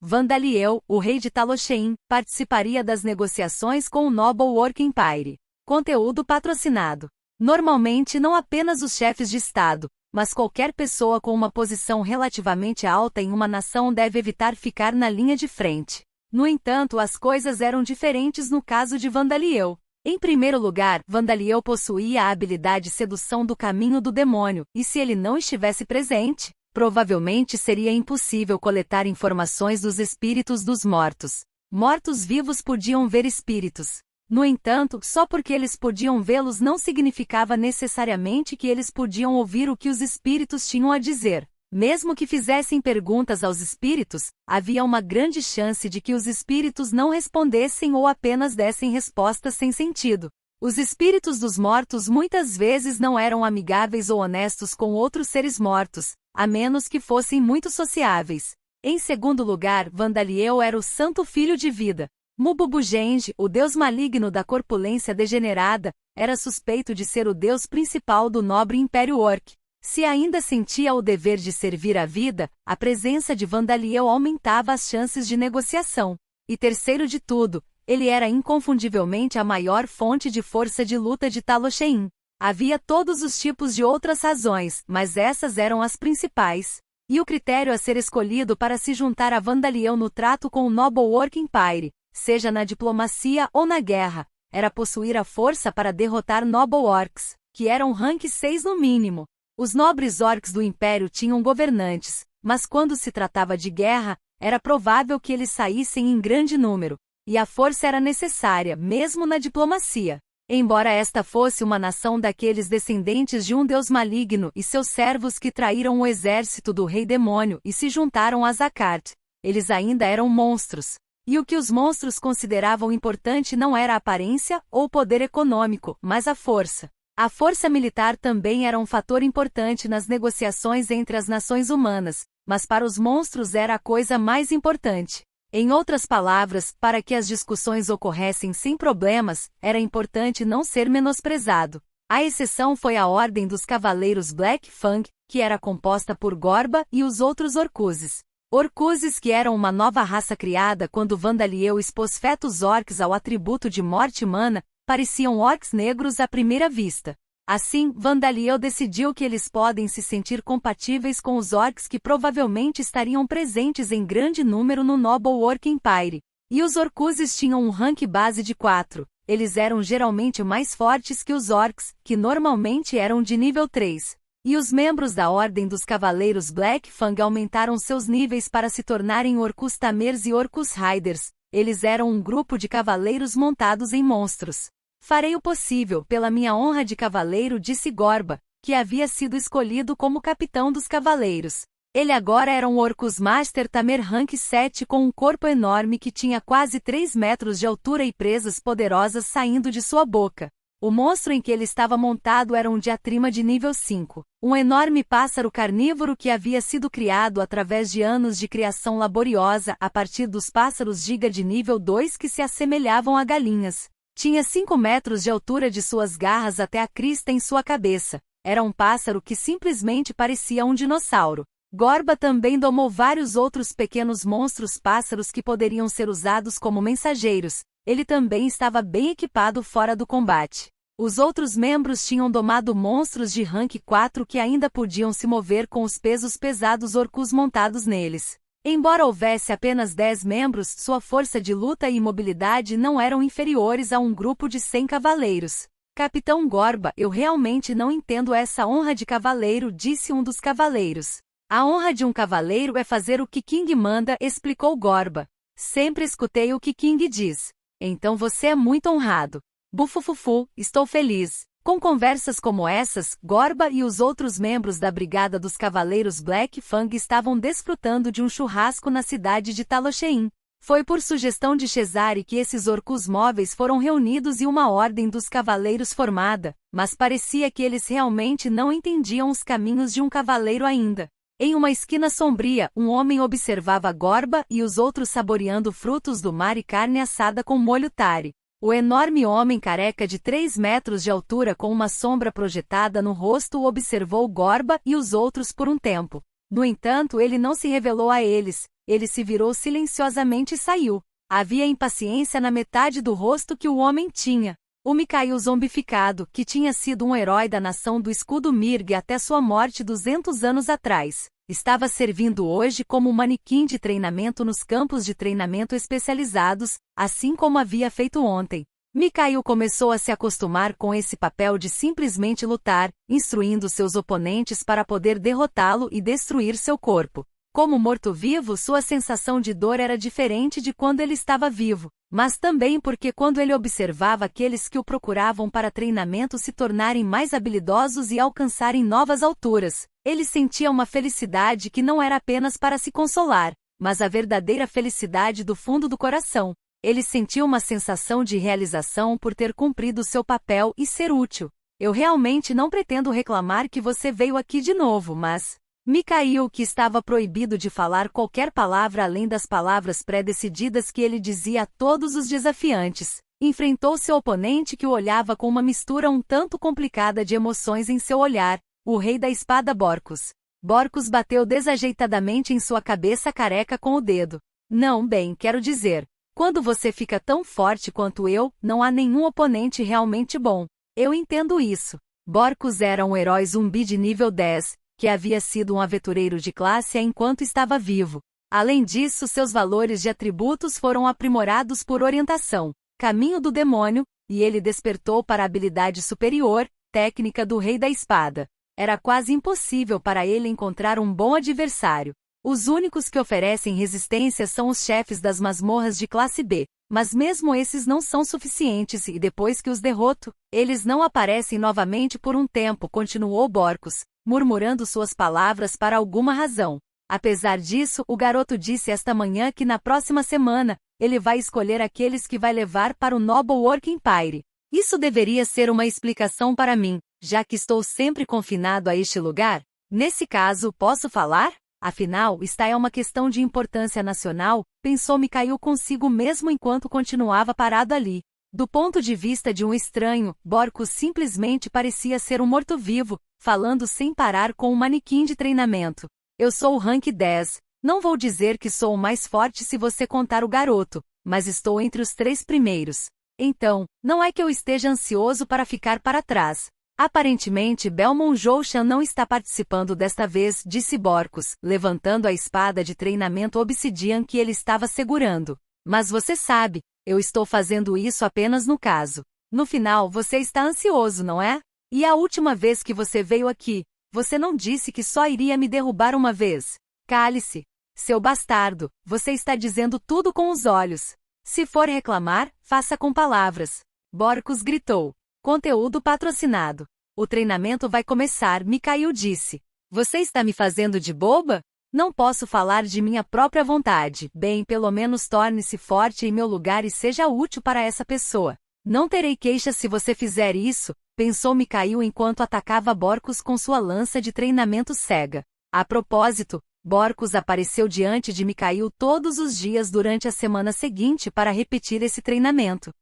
Vandaliel, o rei de Talochein, participaria das negociações com o Noble Work Empire. Conteúdo patrocinado. Normalmente não apenas os chefes de Estado, mas qualquer pessoa com uma posição relativamente alta em uma nação deve evitar ficar na linha de frente. No entanto, as coisas eram diferentes no caso de Vandaliel. Em primeiro lugar, Vandaliel possuía a habilidade sedução do caminho do demônio, e se ele não estivesse presente, provavelmente seria impossível coletar informações dos espíritos dos mortos. Mortos-vivos podiam ver espíritos. No entanto, só porque eles podiam vê-los não significava necessariamente que eles podiam ouvir o que os espíritos tinham a dizer. Mesmo que fizessem perguntas aos espíritos, havia uma grande chance de que os espíritos não respondessem ou apenas dessem respostas sem sentido. Os espíritos dos mortos muitas vezes não eram amigáveis ou honestos com outros seres mortos, a menos que fossem muito sociáveis. Em segundo lugar, Vandaliel era o santo filho de vida. Mububu-Genge, o deus maligno da corpulência degenerada, era suspeito de ser o deus principal do nobre Império Orc. Se ainda sentia o dever de servir a vida, a presença de Vandaliel aumentava as chances de negociação. E terceiro de tudo, ele era inconfundivelmente a maior fonte de força de luta de Talochein. Havia todos os tipos de outras razões, mas essas eram as principais. E o critério a ser escolhido para se juntar a Vandaliel no trato com o Noble Work Empire, seja na diplomacia ou na guerra, era possuir a força para derrotar Noble Orcs, que eram rank 6 no mínimo. Os nobres orcs do Império tinham governantes, mas quando se tratava de guerra, era provável que eles saíssem em grande número, e a força era necessária, mesmo na diplomacia. Embora esta fosse uma nação daqueles descendentes de um deus maligno e seus servos que traíram o exército do rei demônio e se juntaram a Zakart, eles ainda eram monstros. E o que os monstros consideravam importante não era a aparência ou o poder econômico, mas a força. A força militar também era um fator importante nas negociações entre as nações humanas, mas para os monstros era a coisa mais importante. Em outras palavras, para que as discussões ocorressem sem problemas, era importante não ser menosprezado. A exceção foi a Ordem dos Cavaleiros Black Fang, que era composta por Gorba e os outros Orcuzes. Orcuzes que eram uma nova raça criada quando Vandaliel expôs fetos orcs ao atributo de morte mana, pareciam orcs negros à primeira vista. Assim, Vandaliel decidiu que eles podem se sentir compatíveis com os orcs que provavelmente estariam presentes em grande número no Noble Work Empire. E os Orcuzes tinham um rank base de 4. Eles eram geralmente mais fortes que os orcs, que normalmente eram de nível 3. E os membros da Ordem dos Cavaleiros Black Fang aumentaram seus níveis para se tornarem Orcus Tamers e Orcus Riders. Eles eram um grupo de cavaleiros montados em monstros. Farei o possível pela minha honra de cavaleiro, disse Gorba, que havia sido escolhido como capitão dos cavaleiros. Ele agora era um Orcus Master Tamer Rank 7 com um corpo enorme que tinha quase 3 metros de altura e presas poderosas saindo de sua boca. O monstro em que ele estava montado era um diatrima de nível 5, um enorme pássaro carnívoro que havia sido criado através de anos de criação laboriosa a partir dos pássaros giga de nível 2 que se assemelhavam a galinhas. Tinha 5 metros de altura de suas garras até a crista em sua cabeça. Era um pássaro que simplesmente parecia um dinossauro. Gorba também domou vários outros pequenos monstros pássaros que poderiam ser usados como mensageiros. Ele também estava bem equipado fora do combate. Os outros membros tinham domado monstros de rank 4 que ainda podiam se mover com os pesos pesados orcus montados neles. Embora houvesse apenas 10 membros, sua força de luta e mobilidade não eram inferiores a um grupo de 100 cavaleiros. Capitão Gorba, eu realmente não entendo essa honra de cavaleiro, disse um dos cavaleiros. A honra de um cavaleiro é fazer o que King manda, explicou Gorba. Sempre escutei o que King diz. Então você é muito honrado. Bufufufu, estou feliz. Com conversas como essas, Gorba e os outros membros da Brigada dos Cavaleiros Black Fang estavam desfrutando de um churrasco na cidade de Talochein. Foi por sugestão de Cesare que esses orcus móveis foram reunidos e uma ordem dos cavaleiros formada, mas parecia que eles realmente não entendiam os caminhos de um cavaleiro ainda. Em uma esquina sombria, um homem observava Gorba e os outros saboreando frutos do mar e carne assada com molho tare. O enorme homem careca de 3 metros de altura com uma sombra projetada no rosto observou Gorba e os outros por um tempo. No entanto, ele não se revelou a eles, Ele se virou silenciosamente e saiu. Havia impaciência na metade do rosto que o homem tinha. O Mikhail zombificado, que tinha sido um herói da nação do escudo Mirg até sua morte 200 anos atrás, estava servindo hoje como um manequim de treinamento nos campos de treinamento especializados, assim como havia feito ontem. Mikhail começou a se acostumar com esse papel de simplesmente lutar, instruindo seus oponentes para poder derrotá-lo e destruir seu corpo. Como morto-vivo, sua sensação de dor era diferente de quando ele estava vivo, mas também porque quando ele observava aqueles que o procuravam para treinamento se tornarem mais habilidosos e alcançarem novas alturas, ele sentia uma felicidade que não era apenas para se consolar, mas a verdadeira felicidade do fundo do coração. Ele sentiu uma sensação de realização por ter cumprido seu papel e ser útil. Eu realmente não pretendo reclamar que você veio aqui de novo, mas... Mikhail, que estava proibido de falar qualquer palavra além das palavras pré-decididas que ele dizia a todos os desafiantes, enfrentou seu oponente que o olhava com uma mistura um tanto complicada de emoções em seu olhar, o rei da espada Borkus. Borkus bateu desajeitadamente em sua cabeça careca com o dedo. Não, bem, quero dizer, quando você fica tão forte quanto eu, não há nenhum oponente realmente bom. Eu entendo isso. Borkus era um herói zumbi de nível 10, que havia sido um aventureiro de classe A enquanto estava vivo. Além disso, seus valores de atributos foram aprimorados por orientação, caminho do demônio, e ele despertou para a habilidade superior, técnica do Rei da Espada. Era quase impossível para ele encontrar um bom adversário. Os únicos que oferecem resistência são os chefes das masmorras de classe B, mas mesmo esses não são suficientes e depois que os derroto, eles não aparecem novamente por um tempo, continuou Borkus, murmurando suas palavras para alguma razão. Apesar disso, o garoto disse esta manhã que na próxima semana, ele vai escolher aqueles que vai levar para o Noble Work Empire. Isso deveria ser uma explicação para mim, já que estou sempre confinado a este lugar. Nesse caso, posso falar? Afinal, esta é uma questão de importância nacional, pensou Mikhail consigo mesmo enquanto continuava parado ali. Do ponto de vista de um estranho, Borkus simplesmente parecia ser um morto-vivo, falando sem parar com um manequim de treinamento. Eu sou o rank 10. Não vou dizer que sou o mais forte se você contar o garoto, mas estou entre os 3 primeiros. Então, não é que eu esteja ansioso para ficar para trás. Aparentemente Belmont Joushan não está participando desta vez, disse Borkus, levantando a espada de treinamento Obsidian que ele estava segurando. Mas você sabe, eu estou fazendo isso apenas no caso. No final você está ansioso, não é? E a última vez que você veio aqui, você não disse que só iria me derrubar uma vez. Cale-se. Seu bastardo, você está dizendo tudo com os olhos. Se for reclamar, faça com palavras. Borkus gritou. Conteúdo patrocinado. O treinamento vai começar, Mikhail disse. Você está me fazendo de boba? Não posso falar de minha própria vontade. Bem, pelo menos torne-se forte em meu lugar e seja útil para essa pessoa. Não terei queixas se você fizer isso, pensou Mikhail enquanto atacava Borkus com sua lança de treinamento cega. A propósito, Borkus apareceu diante de Mikhail todos os dias durante a semana seguinte para repetir esse treinamento.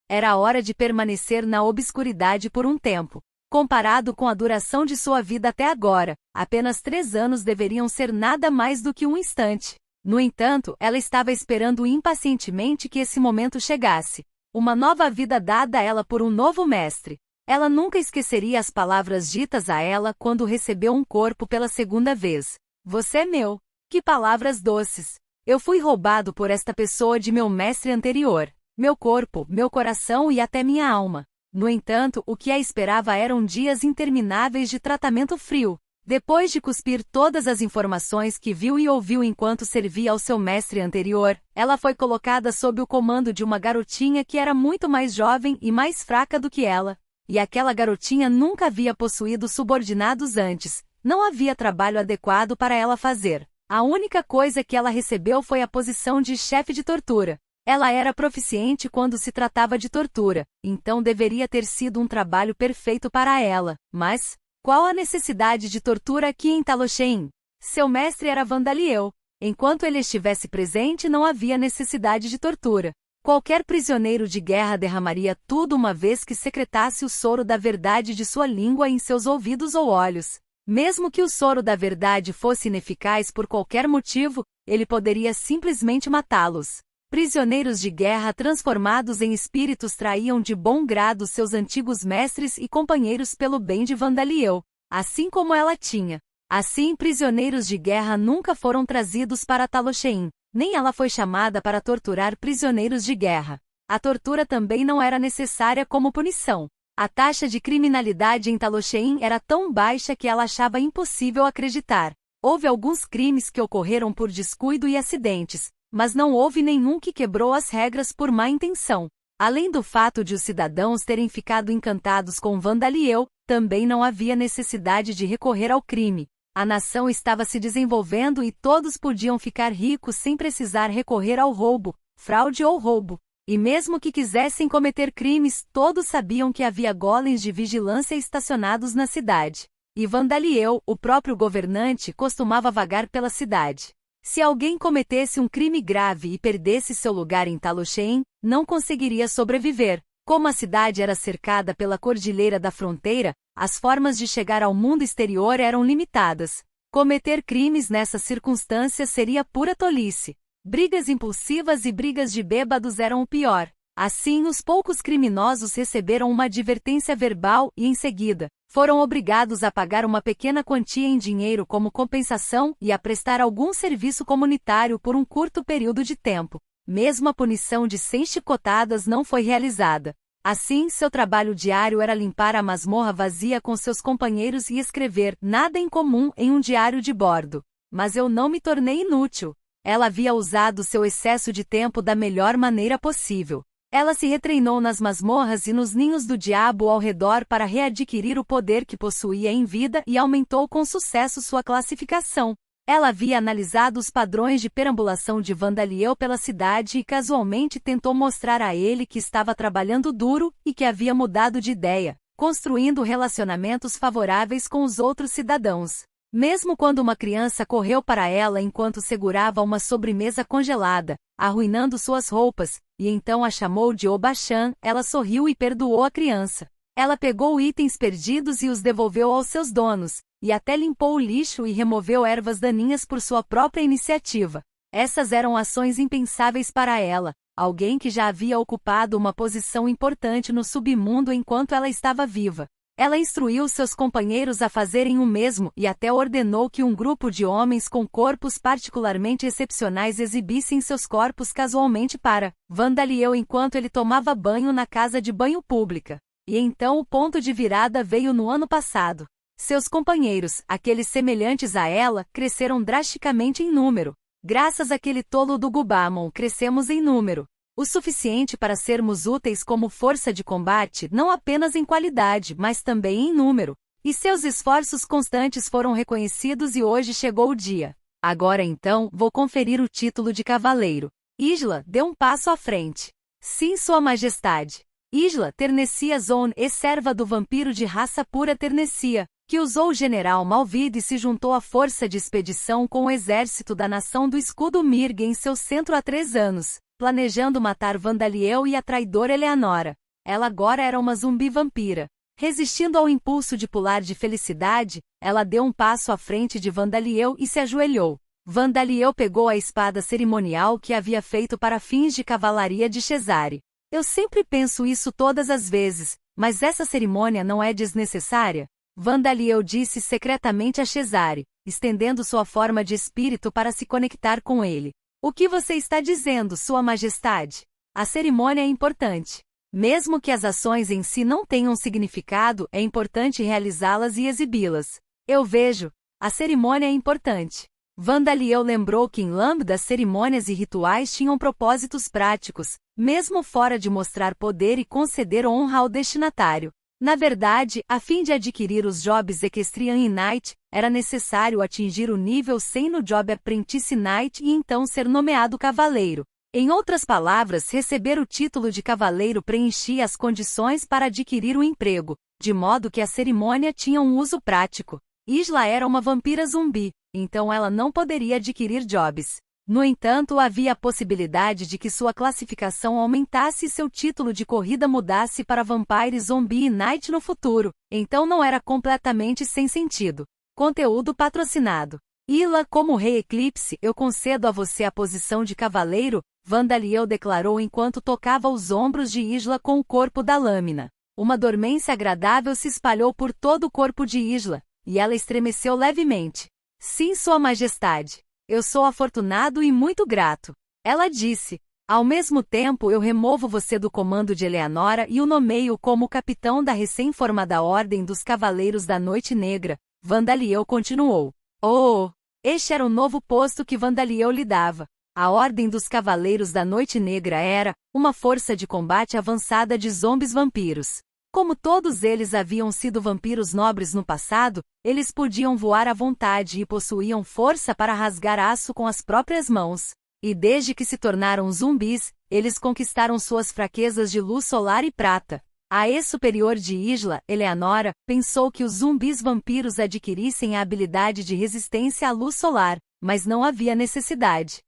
Era hora de permanecer na obscuridade por um tempo. Comparado com a duração de sua vida até agora, apenas 3 anos deveriam ser nada mais do que um instante. No entanto, ela estava esperando impacientemente que esse momento chegasse. Uma nova vida dada a ela por um novo mestre. Ela nunca esqueceria as palavras ditas a ela quando recebeu um corpo pela segunda vez. Você é meu. Que palavras doces. Eu fui roubado por esta pessoa de meu mestre anterior. Meu corpo, meu coração e até minha alma. No entanto, o que a esperava eram dias intermináveis de tratamento frio. Depois de cuspir todas as informações que viu e ouviu enquanto servia ao seu mestre anterior, ela foi colocada sob o comando de uma garotinha que era muito mais jovem e mais fraca do que ela. E aquela garotinha nunca havia possuído subordinados antes, não havia trabalho adequado para ela fazer. A única coisa que ela recebeu foi a posição de chefe de tortura. Ela era proficiente quando se tratava de tortura, então deveria ter sido um trabalho perfeito para ela. Mas, qual a necessidade de tortura aqui em Talosheim? Seu mestre era Vandaliel. Enquanto ele estivesse presente não havia necessidade de tortura. Qualquer prisioneiro de guerra derramaria tudo uma vez que secretasse o soro da verdade de sua língua em seus ouvidos ou olhos. Mesmo que o soro da verdade fosse ineficaz por qualquer motivo, ele poderia simplesmente matá-los. Prisioneiros de guerra transformados em espíritos traíam de bom grado seus antigos mestres e companheiros pelo bem de Vandaliel, assim como ela tinha. Assim, prisioneiros de guerra nunca foram trazidos para Talosheim, nem ela foi chamada para torturar prisioneiros de guerra. A tortura também não era necessária como punição. A taxa de criminalidade em Talosheim era tão baixa que ela achava impossível acreditar. Houve alguns crimes que ocorreram por descuido e acidentes, mas não houve nenhum que quebrou as regras por má intenção. Além do fato de os cidadãos terem ficado encantados com Vandaliel, também não havia necessidade de recorrer ao crime. A nação estava se desenvolvendo e todos podiam ficar ricos sem precisar recorrer ao roubo, fraude ou roubo. E mesmo que quisessem cometer crimes, todos sabiam que havia golems de vigilância estacionados na cidade. E Vandaliel, o próprio governante, costumava vagar pela cidade. Se alguém cometesse um crime grave e perdesse seu lugar em Talosheim, não conseguiria sobreviver. Como a cidade era cercada pela cordilheira da fronteira, as formas de chegar ao mundo exterior eram limitadas. Cometer crimes nessas circunstâncias seria pura tolice. Brigas impulsivas e brigas de bêbados eram o pior. Assim, os poucos criminosos receberam uma advertência verbal e, em seguida, foram obrigados a pagar uma pequena quantia em dinheiro como compensação e a prestar algum serviço comunitário por um curto período de tempo. Mesmo a punição de 100 chicotadas não foi realizada. Assim, seu trabalho diário era limpar a masmorra vazia com seus companheiros e escrever nada em comum em um diário de bordo. Mas eu não me tornei inútil. Ela havia usado seu excesso de tempo da melhor maneira possível. Ela se retreinou nas masmorras e nos ninhos do diabo ao redor para readquirir o poder que possuía em vida e aumentou com sucesso sua classificação. Ela havia analisado os padrões de perambulação de Vandaliel pela cidade e casualmente tentou mostrar a ele que estava trabalhando duro e que havia mudado de ideia, construindo relacionamentos favoráveis com os outros cidadãos. Mesmo quando uma criança correu para ela enquanto segurava uma sobremesa congelada, arruinando suas roupas, e então a chamou de Obachan, ela sorriu e perdoou a criança. Ela pegou itens perdidos e os devolveu aos seus donos, e até limpou o lixo e removeu ervas daninhas por sua própria iniciativa. Essas eram ações impensáveis para ela, alguém que já havia ocupado uma posição importante no submundo enquanto ela estava viva. Ela instruiu seus companheiros a fazerem o mesmo e até ordenou que um grupo de homens com corpos particularmente excepcionais exibissem seus corpos casualmente para Vandaliel enquanto ele tomava banho na casa de banho pública. E então o ponto de virada veio no ano passado. Seus companheiros, aqueles semelhantes a ela, cresceram drasticamente em número. Graças àquele tolo do Gubamon, crescemos em número. O suficiente para sermos úteis como força de combate, não apenas em qualidade, mas também em número. E seus esforços constantes foram reconhecidos e hoje chegou o dia. Agora então, vou conferir o título de cavaleiro. Isla, dê um passo à frente. Sim, Sua Majestade. Isla Ternessia Zone é serva do vampiro de raça pura Ternessia, que usou o general Malvide e se juntou à força de expedição com o exército da nação do escudo Mirg em seu centro há 3 anos. Planejando matar Vandaliel e a traidora Eleanora. Ela agora era uma zumbi-vampira. Resistindo ao impulso de pular de felicidade, ela deu um passo à frente de Vandaliel e se ajoelhou. Vandaliel pegou a espada cerimonial que havia feito para fins de cavalaria de Cesare. Eu sempre penso isso todas as vezes, mas essa cerimônia não é desnecessária? Vandaliel disse secretamente a Cesare, estendendo sua forma de espírito para se conectar com ele. O que você está dizendo, Sua Majestade? A cerimônia é importante. Mesmo que as ações em si não tenham significado, é importante realizá-las e exibi-las. Eu vejo. A cerimônia é importante. Vandaliel lembrou que em Lambda cerimônias e rituais tinham propósitos práticos, mesmo fora de mostrar poder e conceder honra ao destinatário. Na verdade, a fim de adquirir os jobs Equestrian e Knight, era necessário atingir o nível 100 no Job Apprentice Knight e então ser nomeado cavaleiro. Em outras palavras, receber o título de cavaleiro preenchia as condições para adquirir o emprego, de modo que a cerimônia tinha um uso prático. Isla era uma vampira zumbi, então ela não poderia adquirir jobs. No entanto, havia a possibilidade de que sua classificação aumentasse e seu título de corrida mudasse para Vampire Zombie Knight no futuro, então não era completamente sem sentido. Conteúdo patrocinado. Ila, como Rei Eclipse, eu concedo a você a posição de cavaleiro, Vandaliel declarou enquanto tocava os ombros de Isla com o corpo da lâmina. Uma dormência agradável se espalhou por todo o corpo de Isla, e ela estremeceu levemente. Sim, Sua Majestade. Eu sou afortunado e muito grato. Ela disse. Ao mesmo tempo eu removo você do comando de Eleanora e o nomeio como capitão da recém-formada Ordem dos Cavaleiros da Noite Negra, Vandaliel continuou. Oh! Este era o novo posto que Vandaliel lhe dava. A Ordem dos Cavaleiros da Noite Negra era uma força de combate avançada de zombies vampiros. Como todos eles haviam sido vampiros nobres no passado, eles podiam voar à vontade e possuíam força para rasgar aço com as próprias mãos. E desde que se tornaram zumbis, eles conquistaram suas fraquezas de luz solar e prata. A ex-superior de Isla, Eleanora, pensou que os zumbis vampiros adquirissem a habilidade de resistência à luz solar, mas não havia necessidade.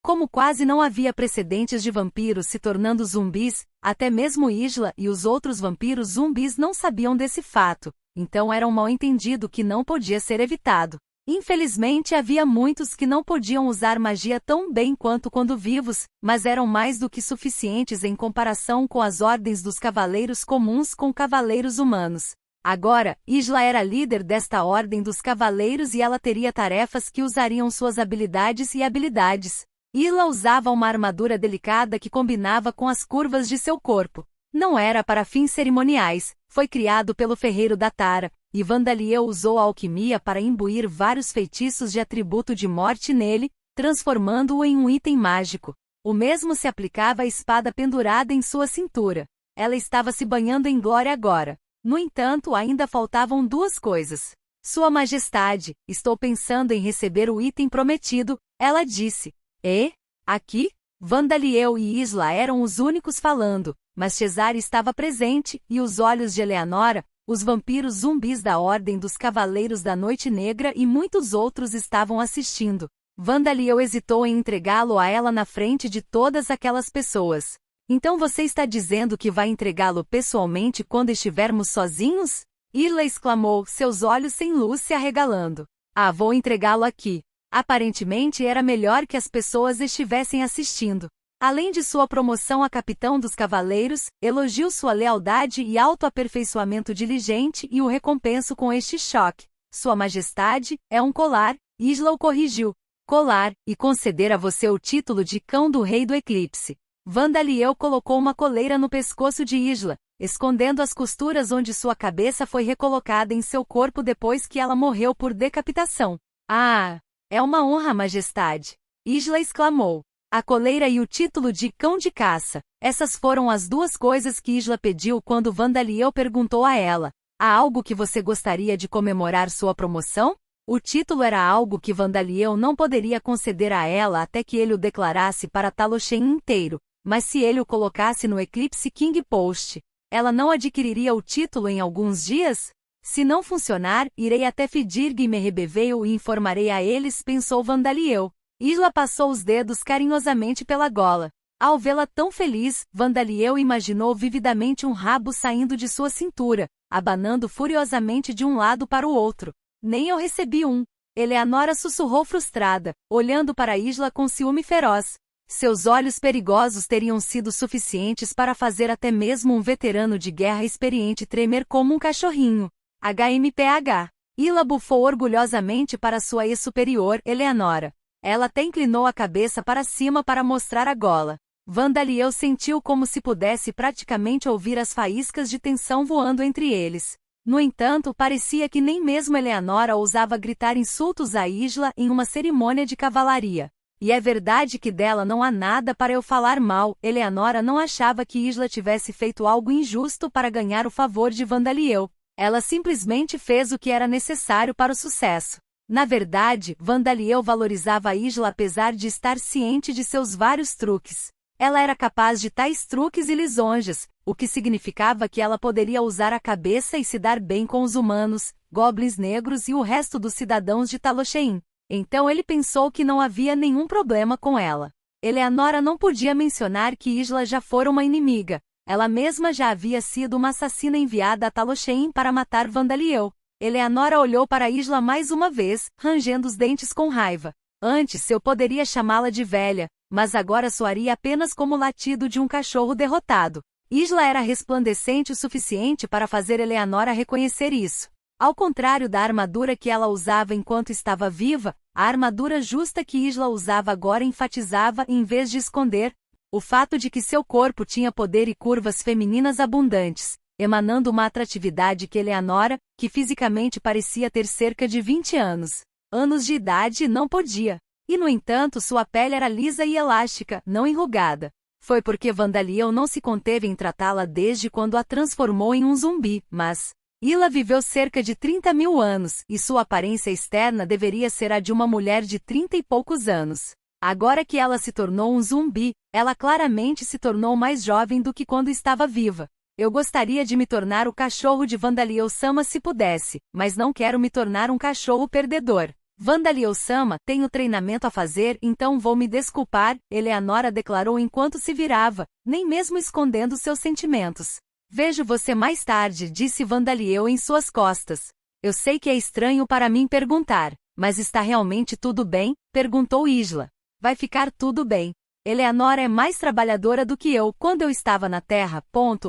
Como quase não havia precedentes de vampiros se tornando zumbis, até mesmo Isla e os outros vampiros zumbis não sabiam desse fato, então era um mal-entendido que não podia ser evitado. Infelizmente havia muitos que não podiam usar magia tão bem quanto quando vivos, mas eram mais do que suficientes em comparação com as ordens dos cavaleiros comuns com cavaleiros humanos. Agora, Isla era líder desta ordem dos cavaleiros e ela teria tarefas que usariam suas habilidades e habilidades. Isla usava uma armadura delicada que combinava com as curvas de seu corpo. Não era para fins cerimoniais, foi criado pelo ferreiro da Tara, e Vandaliel usou a alquimia para imbuir vários feitiços de atributo de morte nele, transformando-o em um item mágico. O mesmo se aplicava à espada pendurada em sua cintura. Ela estava se banhando em glória agora. No entanto, ainda faltavam duas coisas. Sua Majestade, estou pensando em receber o item prometido, ela disse. E? Aqui? Vandaliel e Isla eram os únicos falando, mas Cesare estava presente, e os olhos de Eleanora, os vampiros zumbis da Ordem dos Cavaleiros da Noite Negra e muitos outros estavam assistindo. Vandaliel hesitou em entregá-lo a ela na frente de todas aquelas pessoas. Então você está dizendo que vai entregá-lo pessoalmente quando estivermos sozinhos? Isla exclamou, seus olhos sem luz se arregalando. Ah, vou entregá-lo aqui. Aparentemente era melhor que as pessoas estivessem assistindo. Além de sua promoção a capitão dos cavaleiros, elogiou sua lealdade e autoaperfeiçoamento diligente e o recompenso com este choque. Sua Majestade, é um colar, Isla o corrigiu. Colar, e conceder a você o título de Cão do Rei do Eclipse. Vandaliel colocou uma coleira no pescoço de Isla, escondendo as costuras onde sua cabeça foi recolocada em seu corpo depois que ela morreu por decapitação. Ah! É uma honra, Majestade! Isla exclamou. A coleira e o título de Cão de Caça. Essas foram as duas coisas que Isla pediu quando Vandaliel perguntou a ela. Há algo que você gostaria de comemorar sua promoção? O título era algo que Vandaliel não poderia conceder a ela até que ele o declarasse para Taloshen inteiro, mas se ele o colocasse no Eclipse King Post, ela não adquiriria o título em alguns dias? Se não funcionar, irei até Fidirg e Merrebeveil e informarei a eles, pensou Vandaliel. Isla passou os dedos carinhosamente pela gola. Ao vê-la tão feliz, Vandaliel imaginou vividamente um rabo saindo de sua cintura, abanando furiosamente de um lado para o outro. Nem eu recebi um. Eleanora sussurrou frustrada, olhando para Isla com ciúme feroz. Seus olhos perigosos teriam sido suficientes para fazer até mesmo um veterano de guerra experiente tremer como um cachorrinho. HMPH. Isla bufou orgulhosamente para sua ex-superior, Eleanora. Ela até inclinou a cabeça para cima para mostrar a gola. Vandaliel sentiu como se pudesse praticamente ouvir as faíscas de tensão voando entre eles. No entanto, parecia que nem mesmo Eleanora ousava gritar insultos a Isla em uma cerimônia de cavalaria. E é verdade que dela não há nada para eu falar mal, Eleanora não achava que Isla tivesse feito algo injusto para ganhar o favor de Vandaliel. Ela simplesmente fez o que era necessário para o sucesso. Na verdade, Vandaliel valorizava Isla apesar de estar ciente de seus vários truques. Ela era capaz de tais truques e lisonjas, o que significava que ela poderia usar a cabeça e se dar bem com os humanos, goblins negros e o resto dos cidadãos de Talosheim. Então ele pensou que não havia nenhum problema com ela. Eleanora não podia mencionar que Isla já fora uma inimiga. Ela mesma já havia sido uma assassina enviada a Talosheim para matar Vandaliel. Eleanora olhou para Isla mais uma vez, rangendo os dentes com raiva. Antes eu poderia chamá-la de velha, mas agora soaria apenas como o latido de um cachorro derrotado. Isla era resplandecente o suficiente para fazer Eleanora reconhecer isso. Ao contrário da armadura que ela usava enquanto estava viva, a armadura justa que Isla usava agora enfatizava, em vez de esconder, o fato de que seu corpo tinha poder e curvas femininas abundantes, emanando uma atratividade que Eleanora, que fisicamente parecia ter cerca de 20 anos de idade, não podia. E no entanto sua pele era lisa e elástica, não enrugada. Foi porque Vandaliel não se conteve em tratá-la desde quando a transformou em um zumbi, mas Isla viveu cerca de 30.000 anos, e sua aparência externa deveria ser a de uma mulher de 30 e poucos anos. Agora que ela se tornou um zumbi, ela claramente se tornou mais jovem do que quando estava viva. Eu gostaria de me tornar o cachorro de Vandaliel-sama se pudesse, mas não quero me tornar um cachorro perdedor. Vandaliel-sama, tenho treinamento a fazer, então vou me desculpar, Eleanora declarou enquanto se virava, nem mesmo escondendo seus sentimentos. Vejo você mais tarde, disse Vandaliel em suas costas. Eu sei que é estranho para mim perguntar, mas está realmente tudo bem? Perguntou Isla. Vai ficar tudo bem. Eleanora é mais trabalhadora do que eu quando eu estava na Terra,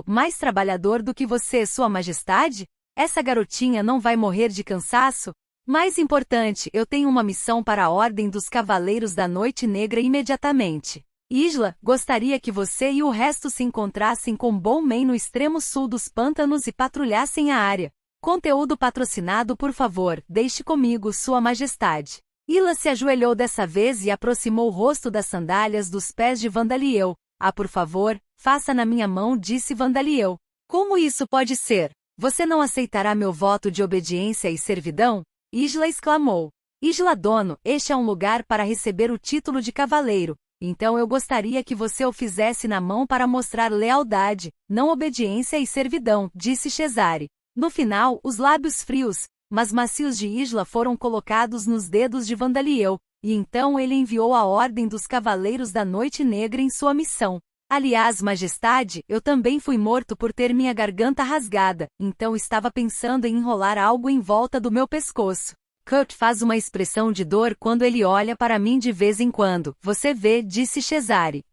mais trabalhador do que você, Sua Majestade? Essa garotinha não vai morrer de cansaço? Mais importante, eu tenho uma missão para a Ordem dos Cavaleiros da Noite Negra imediatamente. Isla, gostaria que você e o resto se encontrassem com Bowman no extremo sul dos pântanos e patrulhassem a área. Conteúdo patrocinado, por favor, deixe comigo, Sua Majestade. Isla se ajoelhou dessa vez e aproximou o rosto das sandálias dos pés de Vandaliel. Ah, por favor, faça na minha mão, disse Vandaliel. Como isso pode ser? Você não aceitará meu voto de obediência e servidão? Isla exclamou. Isla dono, este é um lugar para receber o título de cavaleiro, então eu gostaria que você o fizesse na mão para mostrar lealdade, não obediência e servidão, disse Cesare. No final, os lábios frios, mas macios de Isla foram colocados nos dedos de Vandaliel, e então ele enviou a Ordem dos Cavaleiros da Noite Negra em sua missão. Aliás, Majestade, eu também fui morto por ter minha garganta rasgada, então estava pensando em enrolar algo em volta do meu pescoço. Kurt faz uma expressão de dor quando ele olha para mim de vez em quando, você vê, disse Cesare.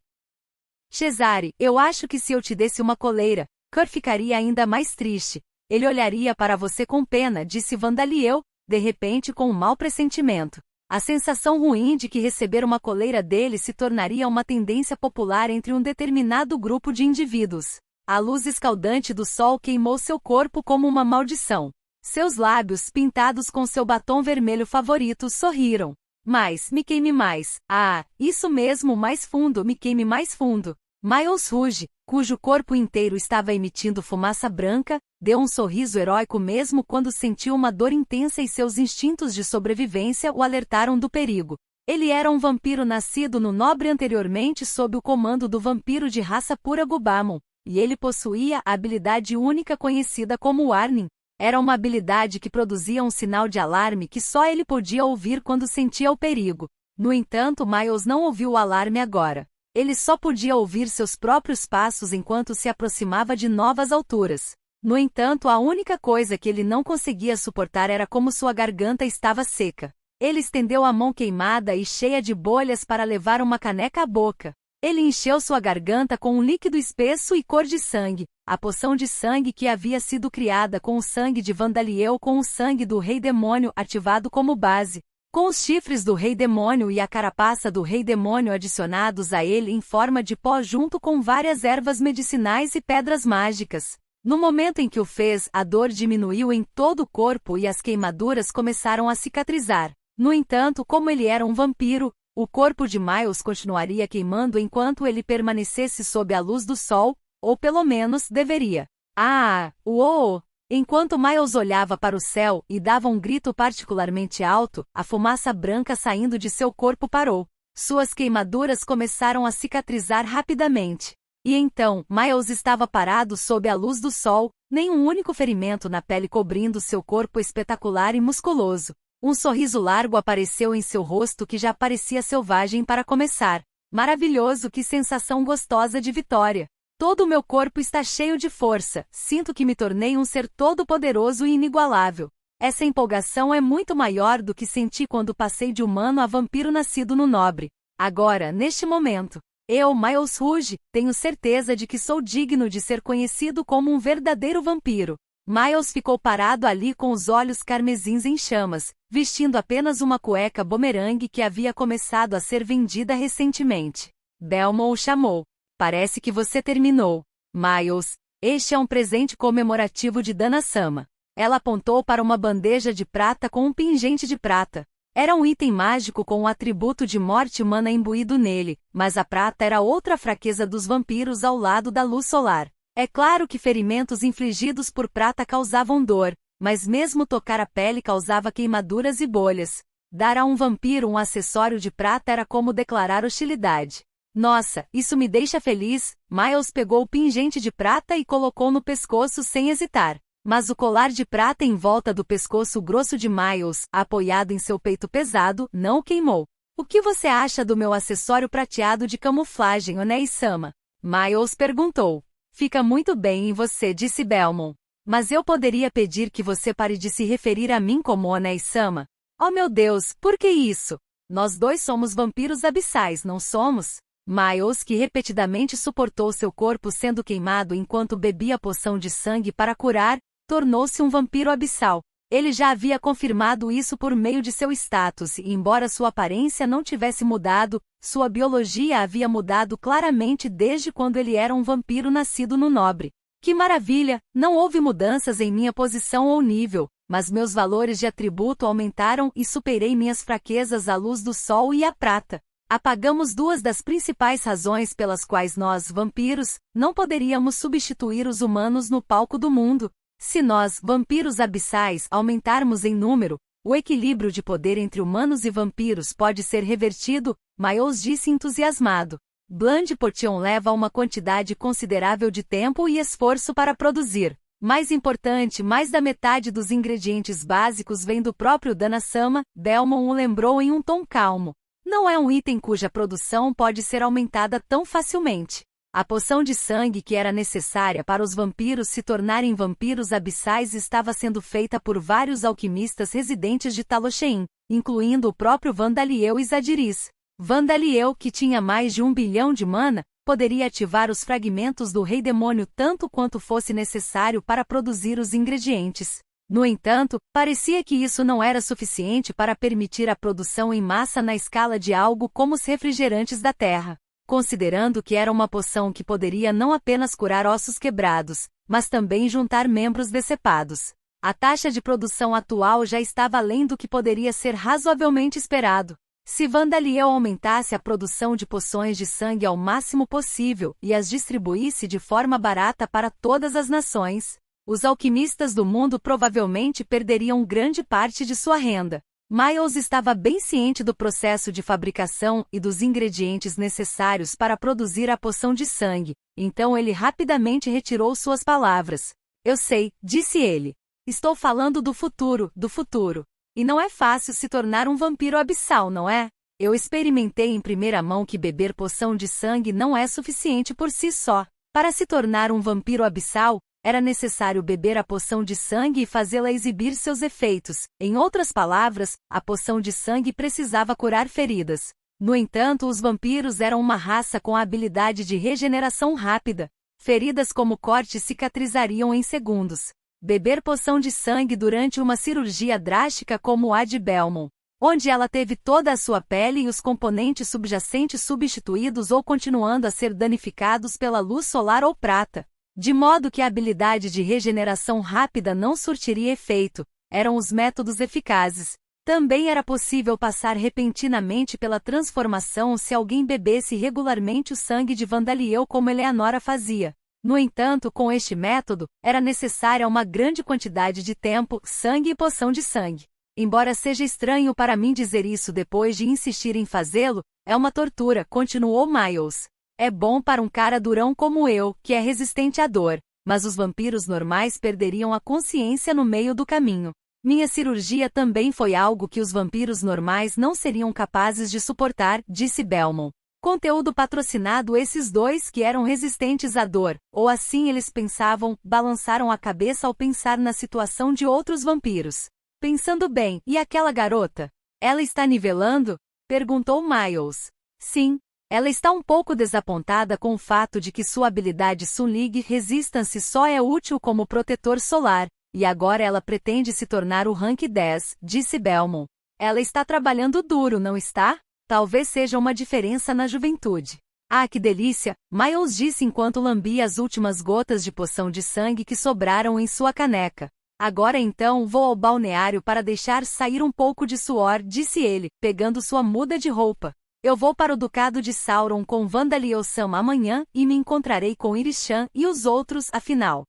Cesare, eu acho que se eu te desse uma coleira, Kurt ficaria ainda mais triste. Ele olharia para você com pena, disse Vandaliel, de repente com um mau pressentimento. A sensação ruim de que receber uma coleira dele se tornaria uma tendência popular entre um determinado grupo de indivíduos. A luz escaldante do sol queimou seu corpo como uma maldição. Seus lábios, pintados com seu batom vermelho favorito, sorriram. Mais, me queime mais. Ah, isso mesmo, mais fundo, me queime mais fundo. Miles Rouge, cujo corpo inteiro estava emitindo fumaça branca, deu um sorriso heróico mesmo quando sentiu uma dor intensa e seus instintos de sobrevivência o alertaram do perigo. Ele era um vampiro nascido no Nobre anteriormente sob o comando do vampiro de raça pura Gubamon, e ele possuía a habilidade única conhecida como Warning. Era uma habilidade que produzia um sinal de alarme que só ele podia ouvir quando sentia o perigo. No entanto, Miles não ouviu o alarme agora. Ele só podia ouvir seus próprios passos enquanto se aproximava de novas alturas. No entanto, a única coisa que ele não conseguia suportar era como sua garganta estava seca. Ele estendeu a mão queimada e cheia de bolhas para levar uma caneca à boca. Ele encheu sua garganta com um líquido espesso e cor de sangue, a poção de sangue que havia sido criada com o sangue de Vandaliel com o sangue do Rei Demônio ativado como base. Com os chifres do Rei Demônio e a carapaça do Rei Demônio adicionados a ele em forma de pó junto com várias ervas medicinais e pedras mágicas. No momento em que o fez, a dor diminuiu em todo o corpo e as queimaduras começaram a cicatrizar. No entanto, como ele era um vampiro, o corpo de Miles continuaria queimando enquanto ele permanecesse sob a luz do sol, ou pelo menos deveria. Ah! Uou! Enquanto Miles olhava para o céu e dava um grito particularmente alto, a fumaça branca saindo de seu corpo parou. Suas queimaduras começaram a cicatrizar rapidamente. E então, Miles estava parado sob a luz do sol, nenhum único ferimento na pele cobrindo seu corpo espetacular e musculoso. Um sorriso largo apareceu em seu rosto que já parecia selvagem para começar. Maravilhoso, que sensação gostosa de vitória! Todo o meu corpo está cheio de força, sinto que me tornei um ser todo-poderoso e inigualável. Essa empolgação é muito maior do que senti quando passei de humano a vampiro nascido no Nobre. Agora, neste momento, eu, Miles Rouge, tenho certeza de que sou digno de ser conhecido como um verdadeiro vampiro. Miles ficou parado ali com os olhos carmesins em chamas, vestindo apenas uma cueca bumerangue que havia começado a ser vendida recentemente. Belmont o chamou. Parece que você terminou. Miles, este é um presente comemorativo de Dana-sama. Ela apontou para uma bandeja de prata com um pingente de prata. Era um item mágico com um atributo de morte humana imbuído nele, mas a prata era outra fraqueza dos vampiros ao lado da luz solar. É claro que ferimentos infligidos por prata causavam dor, mas mesmo tocar a pele causava queimaduras e bolhas. Dar a um vampiro um acessório de prata era como declarar hostilidade. Nossa, isso me deixa feliz. Miles pegou o pingente de prata e colocou no pescoço sem hesitar. Mas o colar de prata em volta do pescoço grosso de Miles, apoiado em seu peito pesado, não o queimou. O que você acha do meu acessório prateado de camuflagem, Onei-sama? Miles perguntou. Fica muito bem em você, disse Belmont. Mas eu poderia pedir que você pare de se referir a mim como Onei-sama? Oh meu Deus, por que isso? Nós dois somos vampiros abissais, não somos? Miles, que repetidamente suportou seu corpo sendo queimado enquanto bebia a poção de sangue para curar, tornou-se um vampiro abissal. Ele já havia confirmado isso por meio de seu status e, embora sua aparência não tivesse mudado, sua biologia havia mudado claramente desde quando ele era um vampiro nascido no Nobre. Que maravilha! Não houve mudanças em minha posição ou nível, mas meus valores de atributo aumentaram e superei minhas fraquezas à luz do sol e à prata. Apagamos duas das principais razões pelas quais nós, vampiros, não poderíamos substituir os humanos no palco do mundo. Se nós, vampiros abissais, aumentarmos em número, o equilíbrio de poder entre humanos e vampiros pode ser revertido, Miles disse entusiasmado. Bland Potion leva uma quantidade considerável de tempo e esforço para produzir. Mais importante, mais da metade dos ingredientes básicos vem do próprio Dana-sama, Belmont o lembrou em um tom calmo. Não é um item cuja produção pode ser aumentada tão facilmente. A poção de sangue que era necessária para os vampiros se tornarem vampiros abissais estava sendo feita por vários alquimistas residentes de Talosheim, incluindo o próprio Vandaliel e Zadiris. Vandaliel, que tinha mais de 1 bilhão de mana, poderia ativar os fragmentos do Rei Demônio tanto quanto fosse necessário para produzir os ingredientes. No entanto, parecia que isso não era suficiente para permitir a produção em massa na escala de algo como os refrigerantes da Terra. Considerando que era uma poção que poderia não apenas curar ossos quebrados, mas também juntar membros decepados. A taxa de produção atual já estava além do que poderia ser razoavelmente esperado. Se Vandaliel aumentasse a produção de poções de sangue ao máximo possível e as distribuísse de forma barata para todas as nações, os alquimistas do mundo provavelmente perderiam grande parte de sua renda. Miles estava bem ciente do processo de fabricação e dos ingredientes necessários para produzir a poção de sangue, então ele rapidamente retirou suas palavras. Eu sei, disse ele. Estou falando do futuro, do futuro. E não é fácil se tornar um vampiro abissal, não é? Eu experimentei em primeira mão que beber poção de sangue não é suficiente por si só. Para se tornar um vampiro abissal, era necessário beber a poção de sangue e fazê-la exibir seus efeitos. Em outras palavras, a poção de sangue precisava curar feridas. No entanto, os vampiros eram uma raça com a habilidade de regeneração rápida. Feridas como cortes cicatrizariam em segundos. Beber poção de sangue durante uma cirurgia drástica como a de Belmont, onde ela teve toda a sua pele e os componentes subjacentes substituídos ou continuando a ser danificados pela luz solar ou prata, de modo que a habilidade de regeneração rápida não surtiria efeito, eram os métodos eficazes. Também era possível passar repentinamente pela transformação se alguém bebesse regularmente o sangue de Vandaliel como Eleanora fazia. No entanto, com este método, era necessária uma grande quantidade de tempo, sangue e poção de sangue. Embora seja estranho para mim dizer isso depois de insistir em fazê-lo, é uma tortura, continuou Miles. É bom para um cara durão como eu, que é resistente à dor, mas os vampiros normais perderiam a consciência no meio do caminho. Minha cirurgia também foi algo que os vampiros normais não seriam capazes de suportar, disse Belmont. Conteúdo patrocinado. Esses dois que eram resistentes à dor, ou assim eles pensavam, balançaram a cabeça ao pensar na situação de outros vampiros. Pensando bem, e aquela garota? Ela está nivelando? Perguntou Miles. Sim. Ela está um pouco desapontada com o fato de que sua habilidade Sunlig Resistance só é útil como protetor solar, e agora ela pretende se tornar o rank 10, disse Belmont. Ela está trabalhando duro, não está? Talvez seja uma diferença na juventude. Ah, que delícia! Miles disse enquanto lambia as últimas gotas de poção de sangue que sobraram em sua caneca. Agora então vou ao balneário para deixar sair um pouco de suor, disse ele, pegando sua muda de roupa. Eu vou para o Ducado de Sauron com Vandaliel-sama amanhã e me encontrarei com Iris-chan e os outros, afinal.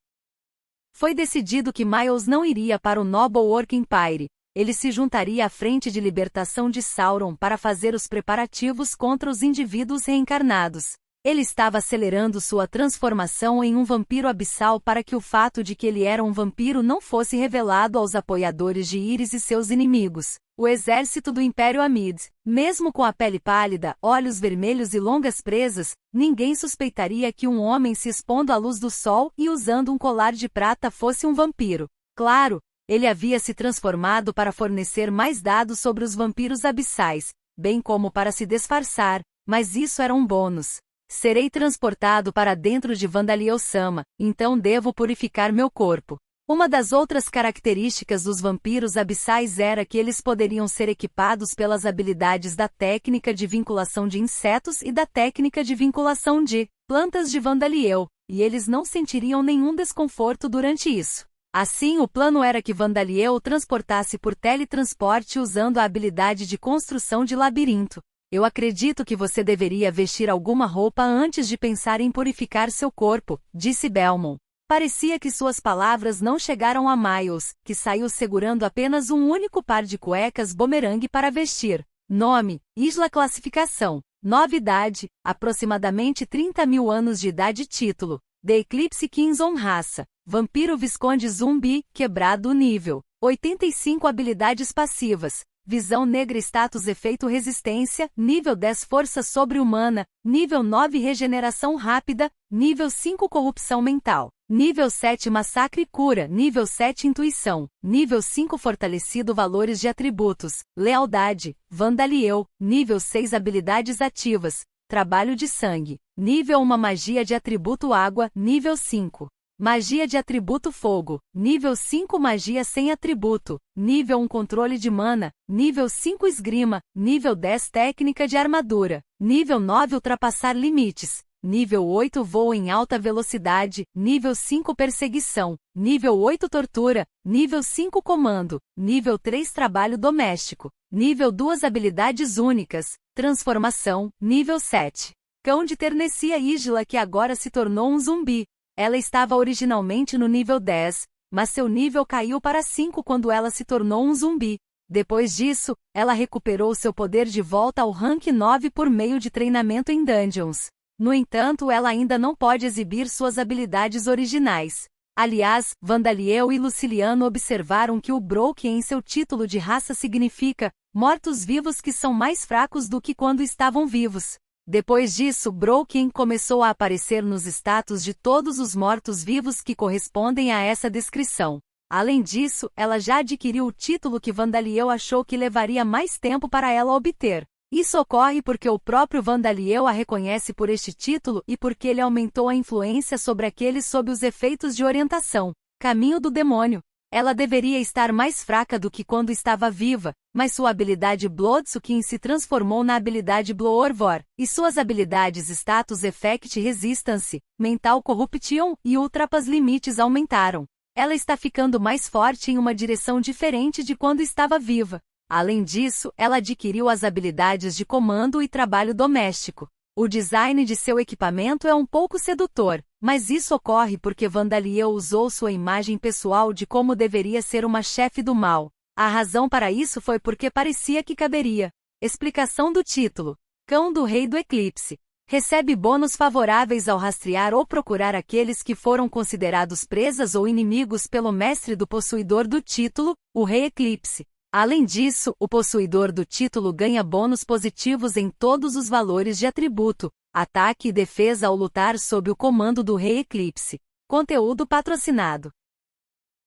Foi decidido que Miles não iria para o Noble Orc Empire. Ele se juntaria à Frente de Libertação de Sauron para fazer os preparativos contra os indivíduos reencarnados. Ele estava acelerando sua transformação em um vampiro abissal para que o fato de que ele era um vampiro não fosse revelado aos apoiadores de Iris e seus inimigos, o exército do Império Amid. Mesmo com a pele pálida, olhos vermelhos e longas presas, ninguém suspeitaria que um homem se expondo à luz do sol e usando um colar de prata fosse um vampiro. Claro, ele havia se transformado para fornecer mais dados sobre os vampiros abissais, bem como para se disfarçar, mas isso era um bônus. Serei transportado para dentro de Vandaliel-sama, então devo purificar meu corpo. Uma das outras características dos vampiros abissais era que eles poderiam ser equipados pelas habilidades da técnica de vinculação de insetos e da técnica de vinculação de plantas de Vandaliel, e eles não sentiriam nenhum desconforto durante isso. Assim, o plano era que Vandaliel o transportasse por teletransporte usando a habilidade de construção de labirinto. Eu acredito que você deveria vestir alguma roupa antes de pensar em purificar seu corpo, disse Belmont. Parecia que suas palavras não chegaram a Miles, que saiu segurando apenas um único par de cuecas bumerangue para vestir. Nome, Isla Classificação. Novidade, aproximadamente 30.000 anos de idade. Título, The Eclipse King's Raça. Vampiro Visconde Zumbi, quebrado nível. 85 habilidades passivas. Visão negra. Status efeito resistência, nível 10 força sobre-humana, nível 9 regeneração rápida, nível 5 corrupção mental, nível 7 massacre e cura, nível 7 intuição, nível 5 fortalecido valores de atributos, lealdade, Vandaliel, nível 6 habilidades ativas, trabalho de sangue, nível 1 magia de atributo água, nível 5. Magia de atributo fogo, nível 5 magia sem atributo, nível 1 controle de mana, nível 5 esgrima, nível 10 técnica de armadura, nível 9 ultrapassar limites, nível 8 voo em alta velocidade, nível 5 perseguição, nível 8 tortura, nível 5 comando, nível 3 trabalho doméstico, nível 2 habilidades únicas, transformação, nível 7. Cão de Ternecia Isla que agora se tornou um zumbi. Ela estava originalmente no nível 10, mas seu nível caiu para 5 quando ela se tornou um zumbi. Depois disso, ela recuperou seu poder de volta ao rank 9 por meio de treinamento em dungeons. No entanto, ela ainda não pode exibir suas habilidades originais. Aliás, Vandaliel e Luciliano observaram que o Broke em seu título de raça significa mortos-vivos que são mais fracos do que quando estavam vivos. Depois disso, Broken começou a aparecer nos status de todos os mortos-vivos que correspondem a essa descrição. Além disso, ela já adquiriu o título que Vandaliel achou que levaria mais tempo para ela obter. Isso ocorre porque o próprio Vandaliel a reconhece por este título e porque ele aumentou a influência sobre aqueles sob os efeitos de orientação. Caminho do demônio. Ela deveria estar mais fraca do que quando estava viva, mas sua habilidade Bloodsucking se transformou na habilidade Bloorvor, e suas habilidades Status Effect Resistance, Mental Corruption e Ultrapas Limites aumentaram. Ela está ficando mais forte em uma direção diferente de quando estava viva. Além disso, ela adquiriu as habilidades de comando e trabalho doméstico. O design de seu equipamento é um pouco sedutor, mas isso ocorre porque Vandaliel usou sua imagem pessoal de como deveria ser uma chefe do mal. A razão para isso foi porque parecia que caberia. Explicação do título. Cão do Rei do Eclipse. Recebe bônus favoráveis ao rastrear ou procurar aqueles que foram considerados presas ou inimigos pelo mestre do possuidor do título, o Rei Eclipse. Além disso, o possuidor do título ganha bônus positivos em todos os valores de atributo, ataque e defesa ao lutar sob o comando do Rei Eclipse. Conteúdo patrocinado.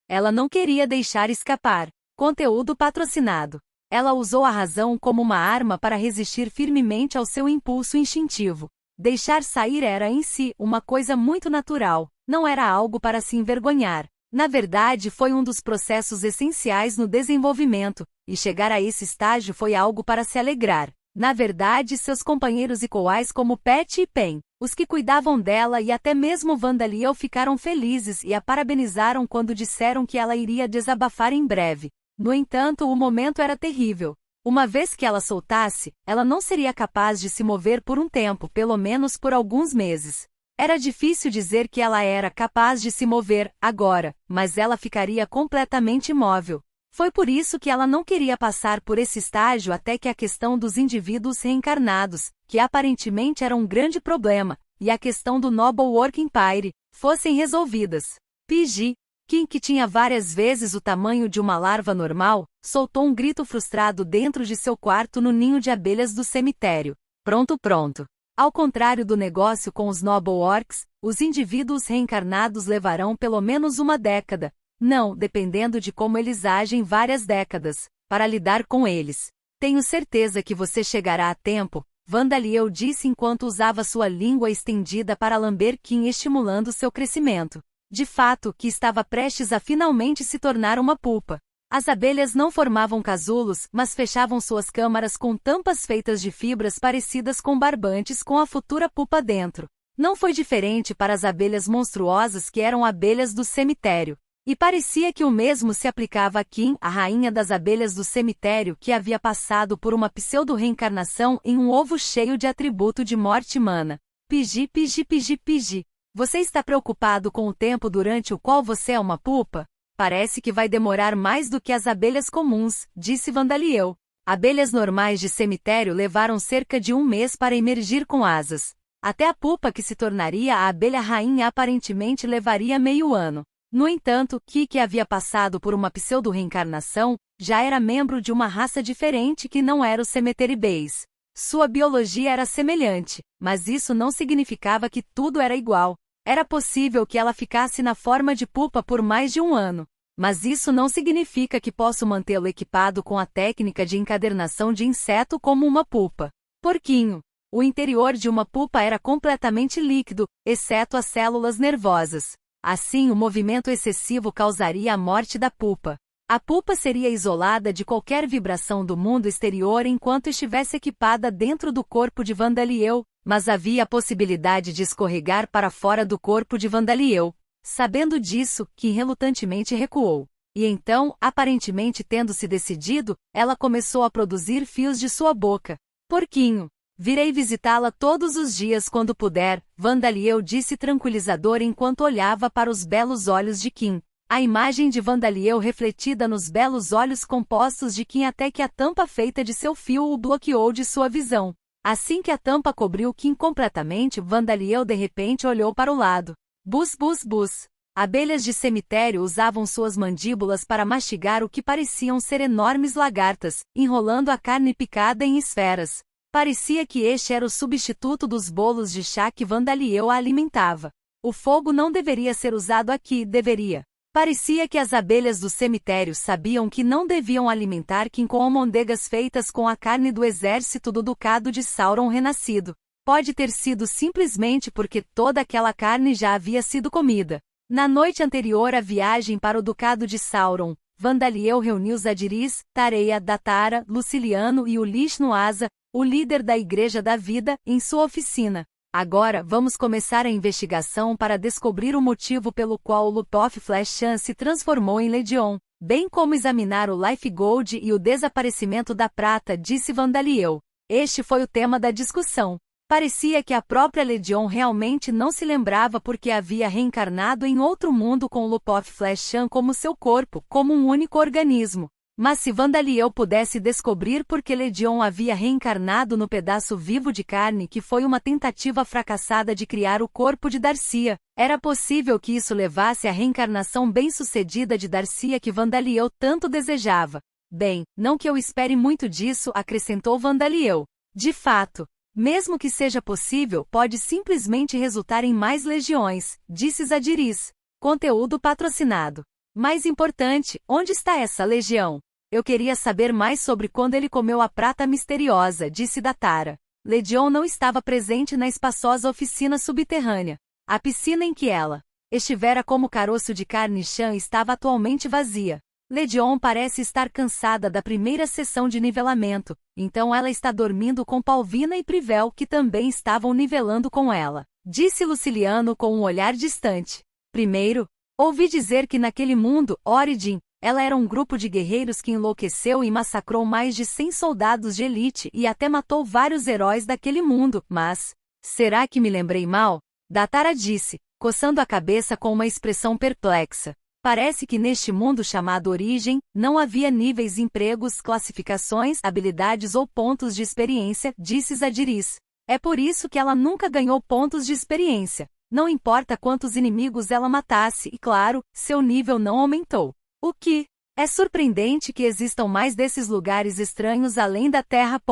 Ela não queria deixar escapar. Conteúdo patrocinado. Ela usou a razão como uma arma para resistir firmemente ao seu impulso instintivo. Deixar sair era em si uma coisa muito natural, não era algo para se envergonhar. Na verdade, foi um dos processos essenciais no desenvolvimento, e chegar a esse estágio foi algo para se alegrar. Na verdade, seus companheiros iguais como Pat e Pen, os que cuidavam dela e até mesmo Vandaliel ficaram felizes e a parabenizaram quando disseram que ela iria desabafar em breve. No entanto, o momento era terrível. Uma vez que ela soltasse, ela não seria capaz de se mover por um tempo, pelo menos por alguns meses. Era difícil dizer que ela era capaz de se mover, agora, mas ela ficaria completamente imóvel. Foi por isso que ela não queria passar por esse estágio até que a questão dos indivíduos reencarnados, que aparentemente era um grande problema, e a questão do Noble Work Empire, fossem resolvidas. PG, Kim, que tinha várias vezes o tamanho de uma larva normal, soltou um grito frustrado dentro de seu quarto no ninho de abelhas do cemitério. Pronto, pronto. Ao contrário do negócio com os Noble Orcs, os indivíduos reencarnados levarão pelo menos uma década, não, dependendo de como eles agem, várias décadas, para lidar com eles. Tenho certeza que você chegará a tempo, Vandaliel disse enquanto usava sua língua estendida para lamber Kim, estimulando seu crescimento. De fato, que estava prestes a finalmente se tornar uma pupa. As abelhas não formavam casulos, mas fechavam suas câmaras com tampas feitas de fibras parecidas com barbantes com a futura pupa dentro. Não foi diferente para as abelhas monstruosas que eram abelhas do cemitério. E parecia que o mesmo se aplicava a Kim, a rainha das abelhas do cemitério que havia passado por uma pseudo-reencarnação em um ovo cheio de atributo de morte mana. Pigi, pigi, pigi, pigi. Você está preocupado com o tempo durante o qual você é uma pupa? Parece que vai demorar mais do que as abelhas comuns, disse Vandaliel. Abelhas normais de cemitério levaram cerca de um mês para emergir com asas. Até a pupa que se tornaria a abelha rainha aparentemente levaria meio ano. No entanto, Ki, que havia passado por uma pseudo-reencarnação, já era membro de uma raça diferente que não era o Cemetery Base. Sua biologia era semelhante, mas isso não significava que tudo era igual. Era possível que ela ficasse na forma de pupa por mais de um ano. Mas isso não significa que posso mantê-lo equipado com a técnica de encadernação de inseto como uma pupa. Porquinho. O interior de uma pupa era completamente líquido, exceto as células nervosas. Assim, o movimento excessivo causaria a morte da pupa. A pupa seria isolada de qualquer vibração do mundo exterior enquanto estivesse equipada dentro do corpo de Vandaliel, mas havia a possibilidade de escorregar para fora do corpo de Vandaliel. Sabendo disso, Kim relutantemente recuou. E então, aparentemente tendo se decidido, ela começou a produzir fios de sua boca. Porquinho. Virei visitá-la todos os dias quando puder, Vandaliel disse tranquilizador enquanto olhava para os belos olhos de Kim. A imagem de Vandaliel refletida nos belos olhos compostos de Kim até que a tampa feita de seu fio o bloqueou de sua visão. Assim que a tampa cobriu Kim completamente, Vandaliel de repente olhou para o lado. Bus, bus, bus. Abelhas de cemitério usavam suas mandíbulas para mastigar o que pareciam ser enormes lagartas, enrolando a carne picada em esferas. Parecia que este era o substituto dos bolos de chá que Vandaliel a alimentava. O fogo não deveria ser usado aqui, deveria. Parecia que as abelhas do cemitério sabiam que não deviam alimentar Kim com almôndegas feitas com a carne do exército do Ducado de Sauron renascido. Pode ter sido simplesmente porque toda aquela carne já havia sido comida. Na noite anterior à viagem para o Ducado de Sauron, Vandaliel reuniu Zadiris, Tareia, Datara, Luciliano e Ulish Nuasa, o líder da Igreja da Vida, em sua oficina. Agora vamos começar a investigação para descobrir o motivo pelo qual o Lupoff Flashan se transformou em Legion, bem como examinar o Life Gold e o desaparecimento da prata, disse Vandaliel. Este foi o tema da discussão. Parecia que a própria Legion realmente não se lembrava porque havia reencarnado em outro mundo com o Lupoff Flashan como seu corpo, como um único organismo. Mas se Vandaliel pudesse descobrir por que Legion havia reencarnado no pedaço vivo de carne que foi uma tentativa fracassada de criar o corpo de Darcia, era possível que isso levasse à reencarnação bem-sucedida de Darcia que Vandaliel tanto desejava. Bem, não que eu espere muito disso, acrescentou Vandaliel. De fato, mesmo que seja possível, pode simplesmente resultar em mais legiões, disse Zadiris. Conteúdo patrocinado. Mais importante, onde está essa legião? Eu queria saber mais sobre quando ele comeu a prata misteriosa, disse Datara. Legion não estava presente na espaçosa oficina subterrânea. A piscina em que ela estivera como caroço de carne chã estava atualmente vazia. Legion parece estar cansada da primeira sessão de nivelamento, então ela está dormindo com Palvina e Privel que também estavam nivelando com ela, disse Luciliano com um olhar distante. Primeiro, ouvi dizer que naquele mundo, Origin, ela era um grupo de guerreiros que enlouqueceu e massacrou mais de 100 soldados de elite e até matou vários heróis daquele mundo, mas... Será que me lembrei mal? Datara disse, coçando a cabeça com uma expressão perplexa. Parece que neste mundo chamado Origem, não havia níveis, empregos, classificações, habilidades ou pontos de experiência, disse Zadiris. É por isso que ela nunca ganhou pontos de experiência. Não importa quantos inimigos ela matasse e, claro, seu nível não aumentou. O que? É surpreendente que existam mais desses lugares estranhos além da Terra.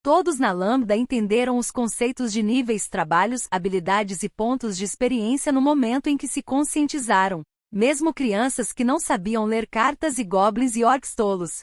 Todos na Lambda entenderam os conceitos de níveis, trabalhos, habilidades e pontos de experiência no momento em que se conscientizaram. Mesmo crianças que não sabiam ler cartas e goblins e orcs tolos.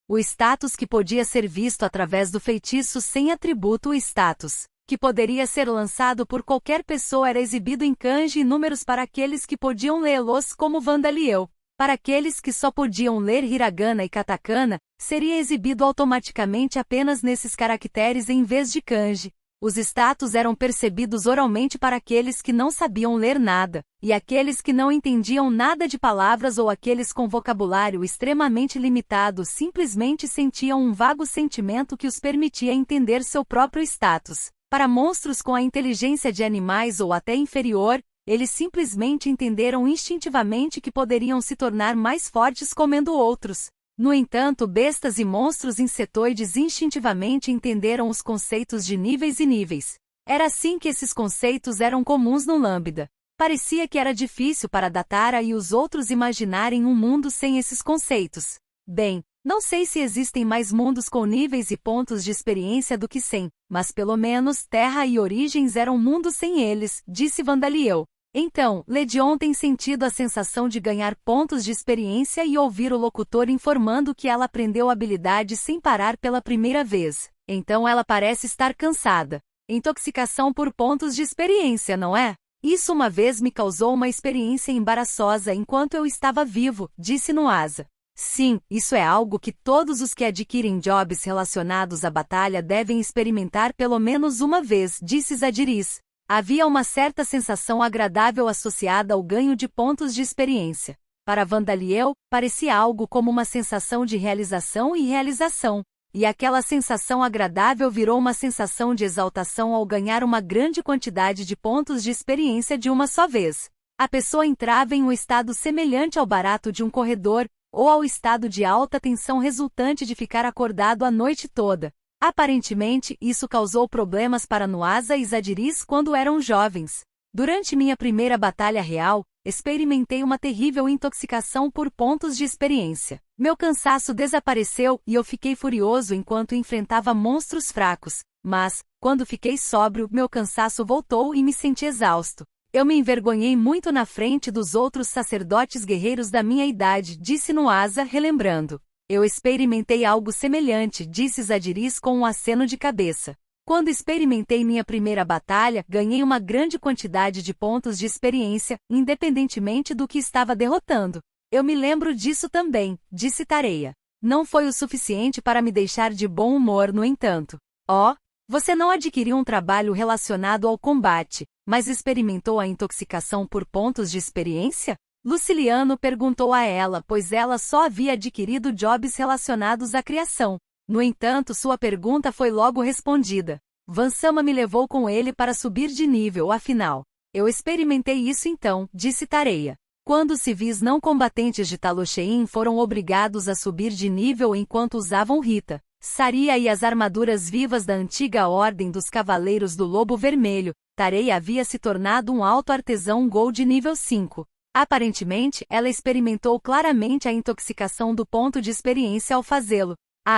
O status que podia ser visto através do feitiço sem atributo. O status que poderia ser lançado por qualquer pessoa era exibido em kanji e números para aqueles que podiam lê-los, como Vandaliel. Para aqueles que só podiam ler hiragana e katakana, seria exibido automaticamente apenas nesses caracteres em vez de kanji. Os status eram percebidos oralmente para aqueles que não sabiam ler nada, e aqueles que não entendiam nada de palavras ou aqueles com vocabulário extremamente limitado simplesmente sentiam um vago sentimento que os permitia entender seu próprio status. Para monstros com a inteligência de animais ou até inferior, eles simplesmente entenderam instintivamente que poderiam se tornar mais fortes comendo outros. No entanto, bestas e monstros insetoides instintivamente entenderam os conceitos de níveis e níveis. Era assim que esses conceitos eram comuns no Lambda. Parecia que era difícil para Datara e os outros imaginarem um mundo sem esses conceitos. Bem, não sei se existem mais mundos com níveis e pontos de experiência do que 100, mas pelo menos Terra e Origens eram mundos sem eles, disse Vandaliel. Então, Legion tem sentido a sensação de ganhar pontos de experiência e ouvir o locutor informando que ela aprendeu a habilidade sem parar pela primeira vez. Então ela parece estar cansada. Intoxicação por pontos de experiência, não é? Isso uma vez me causou uma experiência embaraçosa enquanto eu estava vivo, disse Nuasa. Sim, isso é algo que todos os que adquirem jobs relacionados à batalha devem experimentar pelo menos uma vez, disse Zadiris. Havia uma certa sensação agradável associada ao ganho de pontos de experiência. Para Vandaliel, parecia algo como uma sensação de realização e realização. E aquela sensação agradável virou uma sensação de exaltação ao ganhar uma grande quantidade de pontos de experiência de uma só vez. A pessoa entrava em um estado semelhante ao barato de um corredor, ou ao estado de alta tensão resultante de ficar acordado a noite toda. Aparentemente, isso causou problemas para Nuasa e Zadiris quando eram jovens. Durante minha primeira batalha real, experimentei uma terrível intoxicação por pontos de experiência. Meu cansaço desapareceu e eu fiquei furioso enquanto enfrentava monstros fracos, mas, quando fiquei sóbrio, meu cansaço voltou e me senti exausto. Eu me envergonhei muito na frente dos outros sacerdotes guerreiros da minha idade, disse Nuasa, relembrando. Eu experimentei algo semelhante, disse Zadiris com um aceno de cabeça. Quando experimentei minha primeira batalha, ganhei uma grande quantidade de pontos de experiência, independentemente do que estava derrotando. Eu me lembro disso também, disse Tareia. Não foi o suficiente para me deixar de bom humor, no entanto. Oh, você não adquiriu um trabalho relacionado ao combate, mas experimentou a intoxicação por pontos de experiência? Luciliano perguntou a ela, pois ela só havia adquirido jobs relacionados à criação. No entanto, sua pergunta foi logo respondida. Vansama me levou com ele para subir de nível, afinal. Eu experimentei isso então, disse Tareia. Quando os civis não combatentes de Taloshein foram obrigados a subir de nível enquanto usavam Rita, Saria e as armaduras vivas da antiga Ordem dos Cavaleiros do Lobo Vermelho, Tareia havia se tornado um alto artesão Gold nível 5. Aparentemente, ela experimentou claramente a intoxicação do ponto de experiência ao fazê-lo.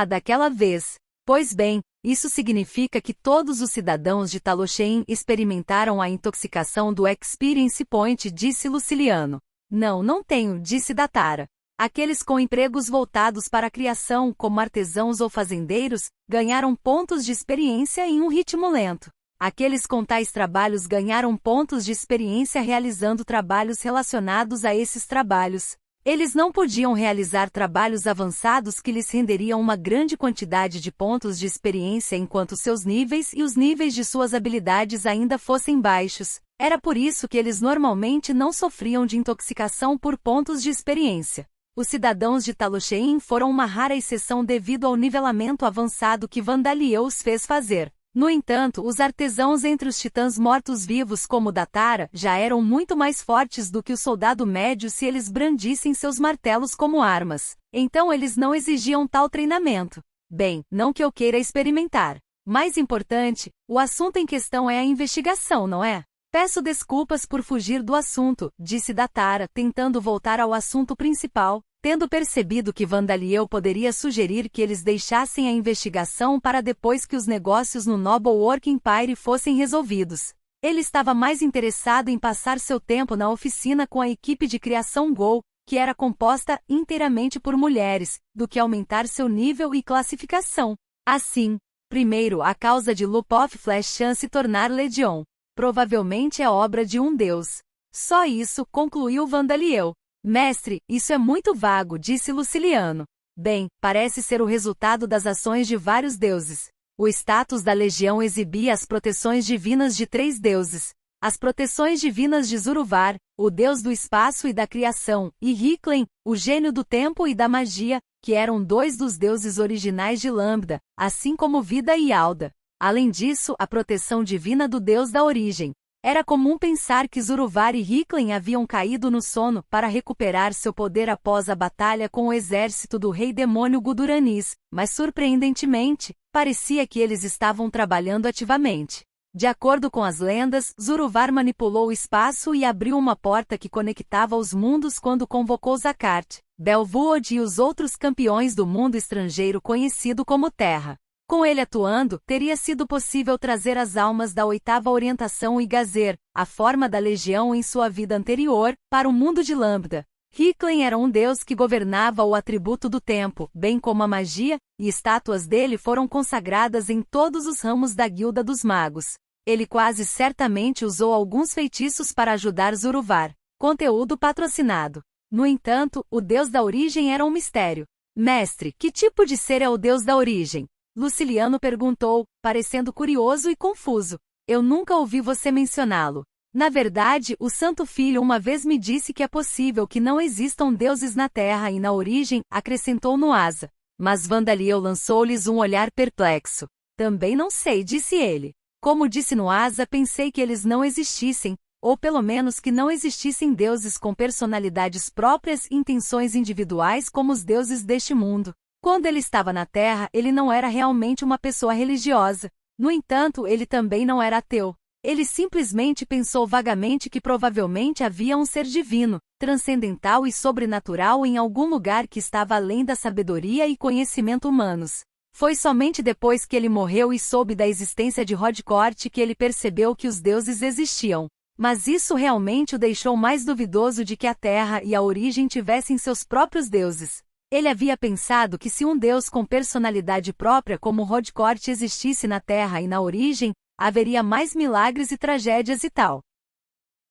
Daquela vez. Pois bem, isso significa que todos os cidadãos de Taloshein experimentaram a intoxicação do Experience Point, disse Luciliano. Não, não tenho, disse Datara. Aqueles com empregos voltados para a criação, como artesãos ou fazendeiros, ganharam pontos de experiência em um ritmo lento. Aqueles com tais trabalhos ganharam pontos de experiência realizando trabalhos relacionados a esses trabalhos. Eles não podiam realizar trabalhos avançados que lhes renderiam uma grande quantidade de pontos de experiência enquanto seus níveis e os níveis de suas habilidades ainda fossem baixos. Era por isso que eles normalmente não sofriam de intoxicação por pontos de experiência. Os cidadãos de Talosheim foram uma rara exceção devido ao nivelamento avançado que Vandaliel os fez fazer. No entanto, os artesãos entre os titãs mortos-vivos como Datara já eram muito mais fortes do que o soldado médio se eles brandissem seus martelos como armas. Então eles não exigiam tal treinamento. Bem, não que eu queira experimentar. Mais importante, o assunto em questão é a investigação, não é? Peço desculpas por fugir do assunto, disse Datara, tentando voltar ao assunto principal. Tendo percebido que Vandaliel poderia sugerir que eles deixassem a investigação para depois que os negócios no Noble Work Empire fossem resolvidos. Ele estava mais interessado em passar seu tempo na oficina com a equipe de criação Go, que era composta inteiramente por mulheres, do que aumentar seu nível e classificação. Assim, primeiro, a causa de Lupoff Fleshan se tornar Legion. Provavelmente é obra de um deus. Só isso, concluiu Vandaliel. Mestre, isso é muito vago, disse Luciliano. Bem, parece ser o resultado das ações de vários deuses. O status da legião exibia as proteções divinas de 3 deuses. As proteções divinas de Zuruvar, o deus do espaço e da criação, e Hiklen, o gênio do tempo e da magia, que eram 2 dos deuses originais de Lambda, assim como Vida e Alda. Além disso, a proteção divina do deus da origem. Era comum pensar que Zuruvar e Hiklen haviam caído no sono para recuperar seu poder após a batalha com o exército do rei demônio Guduranis, mas surpreendentemente, parecia que eles estavam trabalhando ativamente. De acordo com as lendas, Zuruvar manipulou o espaço e abriu uma porta que conectava os mundos quando convocou Zakart, Belvuod e os outros campeões do mundo estrangeiro conhecido como Terra. Com ele atuando, teria sido possível trazer as almas da 8ª orientação e Gazer, a forma da legião em sua vida anterior, para o mundo de Lambda. Hiklen era um deus que governava o atributo do tempo, bem como a magia, e estátuas dele foram consagradas em todos os ramos da Guilda dos Magos. Ele quase certamente usou alguns feitiços para ajudar Zuruvar. Conteúdo patrocinado. No entanto, o deus da origem era um mistério. Mestre, que tipo de ser é o deus da origem? Luciliano perguntou, parecendo curioso e confuso. Eu nunca ouvi você mencioná-lo. Na verdade, o Santo Filho uma vez me disse que é possível que não existam deuses na Terra e na origem, acrescentou Nuasa. Mas Vandaliel lançou-lhes um olhar perplexo. Também não sei, disse ele. Como disse Nuasa, pensei que eles não existissem, ou pelo menos que não existissem deuses com personalidades próprias e intenções individuais como os deuses deste mundo. Quando ele estava na Terra, ele não era realmente uma pessoa religiosa. No entanto, ele também não era ateu. Ele simplesmente pensou vagamente que provavelmente havia um ser divino, transcendental e sobrenatural em algum lugar que estava além da sabedoria e conhecimento humanos. Foi somente depois que ele morreu e soube da existência de Rodcourt que ele percebeu que os deuses existiam. Mas isso realmente o deixou mais duvidoso de que a Terra e a origem tivessem seus próprios deuses. Ele havia pensado que se um deus com personalidade própria como Rodcourt existisse na Terra e na origem, haveria mais milagres e tragédias e tal.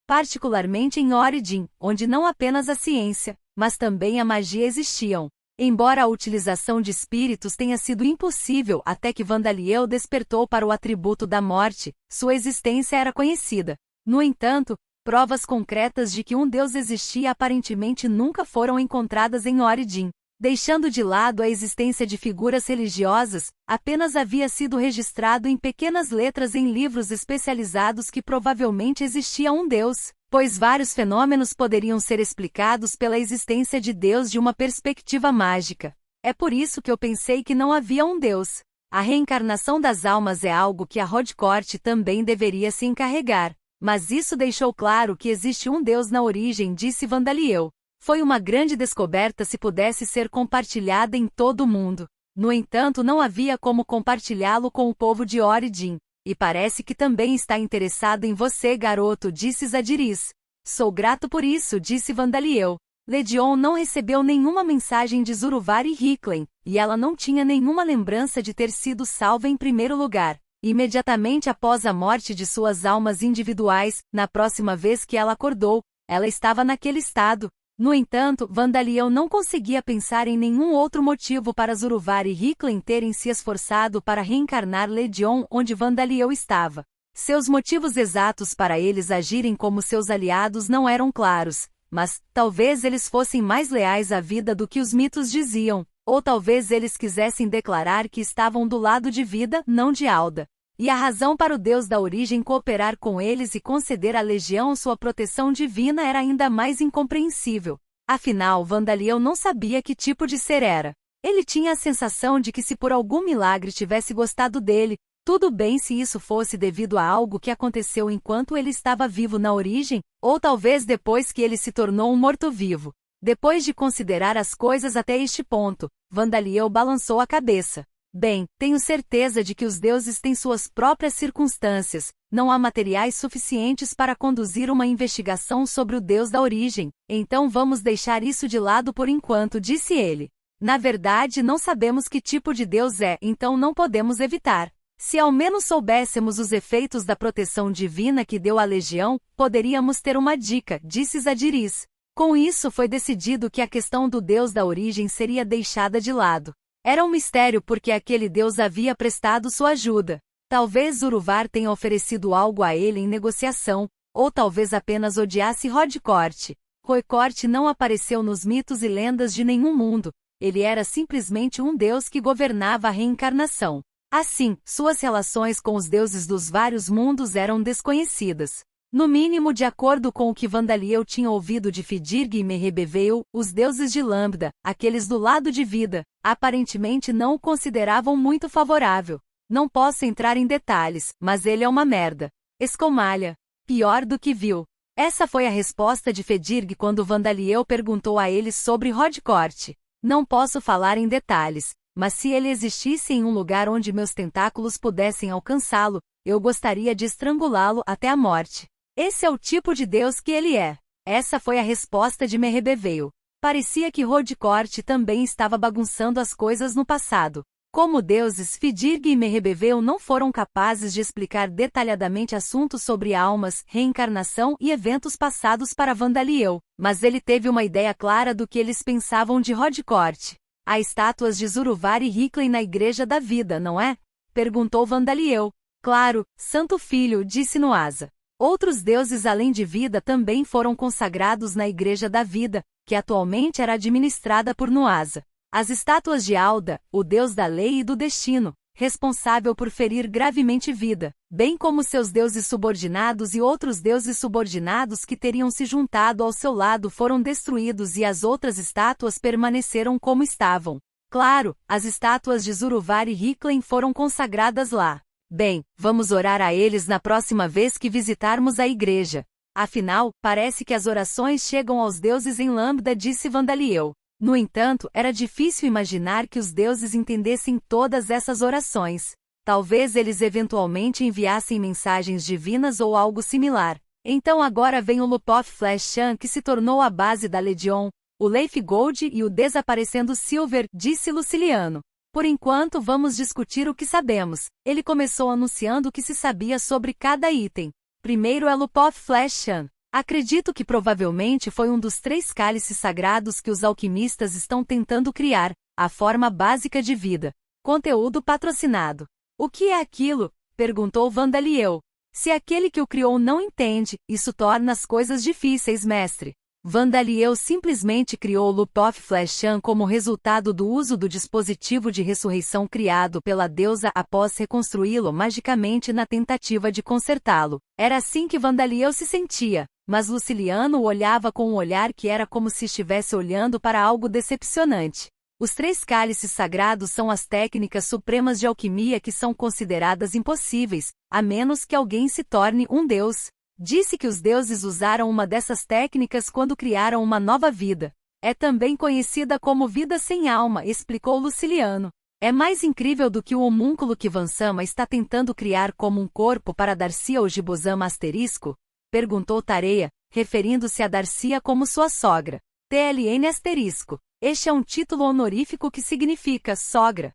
Particularmente em Origin, onde não apenas a ciência, mas também a magia existiam. Embora a utilização de espíritos tenha sido impossível até que Vandaliel despertou para o atributo da morte, sua existência era conhecida. No entanto, provas concretas de que um deus existia aparentemente nunca foram encontradas em Origin. Deixando de lado a existência de figuras religiosas, apenas havia sido registrado em pequenas letras em livros especializados que provavelmente existia um Deus, pois vários fenômenos poderiam ser explicados pela existência de Deus de uma perspectiva mágica. É por isso que eu pensei que não havia um Deus. A reencarnação das almas é algo que a Rodcourt também deveria se encarregar, mas isso deixou claro que existe um Deus na origem, disse Vandaliel. Foi uma grande descoberta se pudesse ser compartilhada em todo o mundo. No entanto, não havia como compartilhá-lo com o povo de Origin. E parece que também está interessado em você, garoto, disse Zadiris. Sou grato por isso, disse Vandaliel. Ledion não recebeu nenhuma mensagem de Zuruvar e Hicklin, e ela não tinha nenhuma lembrança de ter sido salva em primeiro lugar. Imediatamente após a morte de suas almas individuais, na próxima vez que ela acordou, ela estava naquele estado. No entanto, Vandaliel não conseguia pensar em nenhum outro motivo para Zuruvar e Hicklin terem se esforçado para reencarnar Ledion onde Vandaliel estava. Seus motivos exatos para eles agirem como seus aliados não eram claros, mas talvez eles fossem mais leais à vida do que os mitos diziam, ou talvez eles quisessem declarar que estavam do lado de vida, não de Alda. E a razão para o Deus da origem cooperar com eles e conceder à Legião sua proteção divina era ainda mais incompreensível. Afinal, Vandaliel não sabia que tipo de ser era. Ele tinha a sensação de que se por algum milagre tivesse gostado dele, tudo bem se isso fosse devido a algo que aconteceu enquanto ele estava vivo na origem, ou talvez depois que ele se tornou um morto-vivo. Depois de considerar as coisas até este ponto, Vandaliel balançou a cabeça. Bem, tenho certeza de que os deuses têm suas próprias circunstâncias, não há materiais suficientes para conduzir uma investigação sobre o Deus da origem, então vamos deixar isso de lado por enquanto, disse ele. Na verdade, não sabemos que tipo de Deus é, então não podemos evitar. Se ao menos soubéssemos os efeitos da proteção divina que deu à Legião, poderíamos ter uma dica, disse Zadiris. Com isso foi decidido que a questão do Deus da origem seria deixada de lado. Era um mistério porque aquele Deus havia prestado sua ajuda. Talvez Zuruvar tenha oferecido algo a ele em negociação, ou talvez apenas odiasse Rodcort. Rodcort não apareceu nos mitos e lendas de nenhum mundo, ele era simplesmente um Deus que governava a reencarnação. Assim, suas relações com os deuses dos vários mundos eram desconhecidas. No mínimo de acordo com o que Vandaliel tinha ouvido de Fidirg e Mehebevel, os deuses de Lambda, aqueles do lado de vida, aparentemente não o consideravam muito favorável. Não posso entrar em detalhes, mas ele é uma merda. Escomalha. Pior do que vil. Essa foi a resposta de Fidirg quando Vandaliel perguntou a ele sobre Rodcort. Não posso falar em detalhes, mas se ele existisse em um lugar onde meus tentáculos pudessem alcançá-lo, eu gostaria de estrangulá-lo até a morte. Esse é o tipo de Deus que ele é. Essa foi a resposta de Mehebevel. Parecia que Rodcort também estava bagunçando as coisas no passado. Como deuses, Fidirg e Mehebevel não foram capazes de explicar detalhadamente assuntos sobre almas, reencarnação e eventos passados para Vandaliel, mas ele teve uma ideia clara do que eles pensavam de Rodcort. Há estátuas de Zuruvar e Hicklin na Igreja da Vida, não é? Perguntou Vandaliel. Claro, Santo Filho, disse Nuasa. Outros deuses além de vida também foram consagrados na Igreja da Vida, que atualmente era administrada por Nuasa. As estátuas de Alda, o deus da lei e do destino, responsável por ferir gravemente vida, bem como seus deuses subordinados e outros deuses subordinados que teriam se juntado ao seu lado foram destruídos e as outras estátuas permaneceram como estavam. Claro, as estátuas de Zuruvar e Hicklin foram consagradas lá. Bem, vamos orar a eles na próxima vez que visitarmos a igreja. Afinal, parece que as orações chegam aos deuses em Lambda, disse Vandaliel. No entanto, era difícil imaginar que os deuses entendessem todas essas orações. Talvez eles eventualmente enviassem mensagens divinas ou algo similar. Então agora vem o Lupoth Flashan que se tornou a base da Legion, o Leif Gold e o desaparecendo Silver, disse Luciliano. Por enquanto vamos discutir o que sabemos. Ele começou anunciando o que se sabia sobre cada item. Primeiro é Lupoth Flashan. Acredito que provavelmente foi um dos 3 cálices sagrados que os alquimistas estão tentando criar, a forma básica de vida. Conteúdo patrocinado. O que é aquilo? Perguntou Vandaliel. Se aquele que o criou não entende, isso torna as coisas difíceis, mestre. Vandaliel simplesmente criou Lupoth Flashan como resultado do uso do dispositivo de ressurreição criado pela deusa após reconstruí-lo magicamente na tentativa de consertá-lo. Era assim que Vandaliel se sentia. Mas Luciliano o olhava com um olhar que era como se estivesse olhando para algo decepcionante. Os 3 cálices sagrados são as técnicas supremas de alquimia que são consideradas impossíveis, a menos que alguém se torne um deus. Disse que os deuses usaram uma dessas técnicas quando criaram uma nova vida. É também conhecida como vida sem alma, explicou Luciliano. É mais incrível do que o homúnculo que Vansama está tentando criar como um corpo para Darcy ou Gibosama asterisco? Perguntou Tareia, referindo-se a Darcia como sua sogra. TLN asterisco. Este é um título honorífico que significa sogra.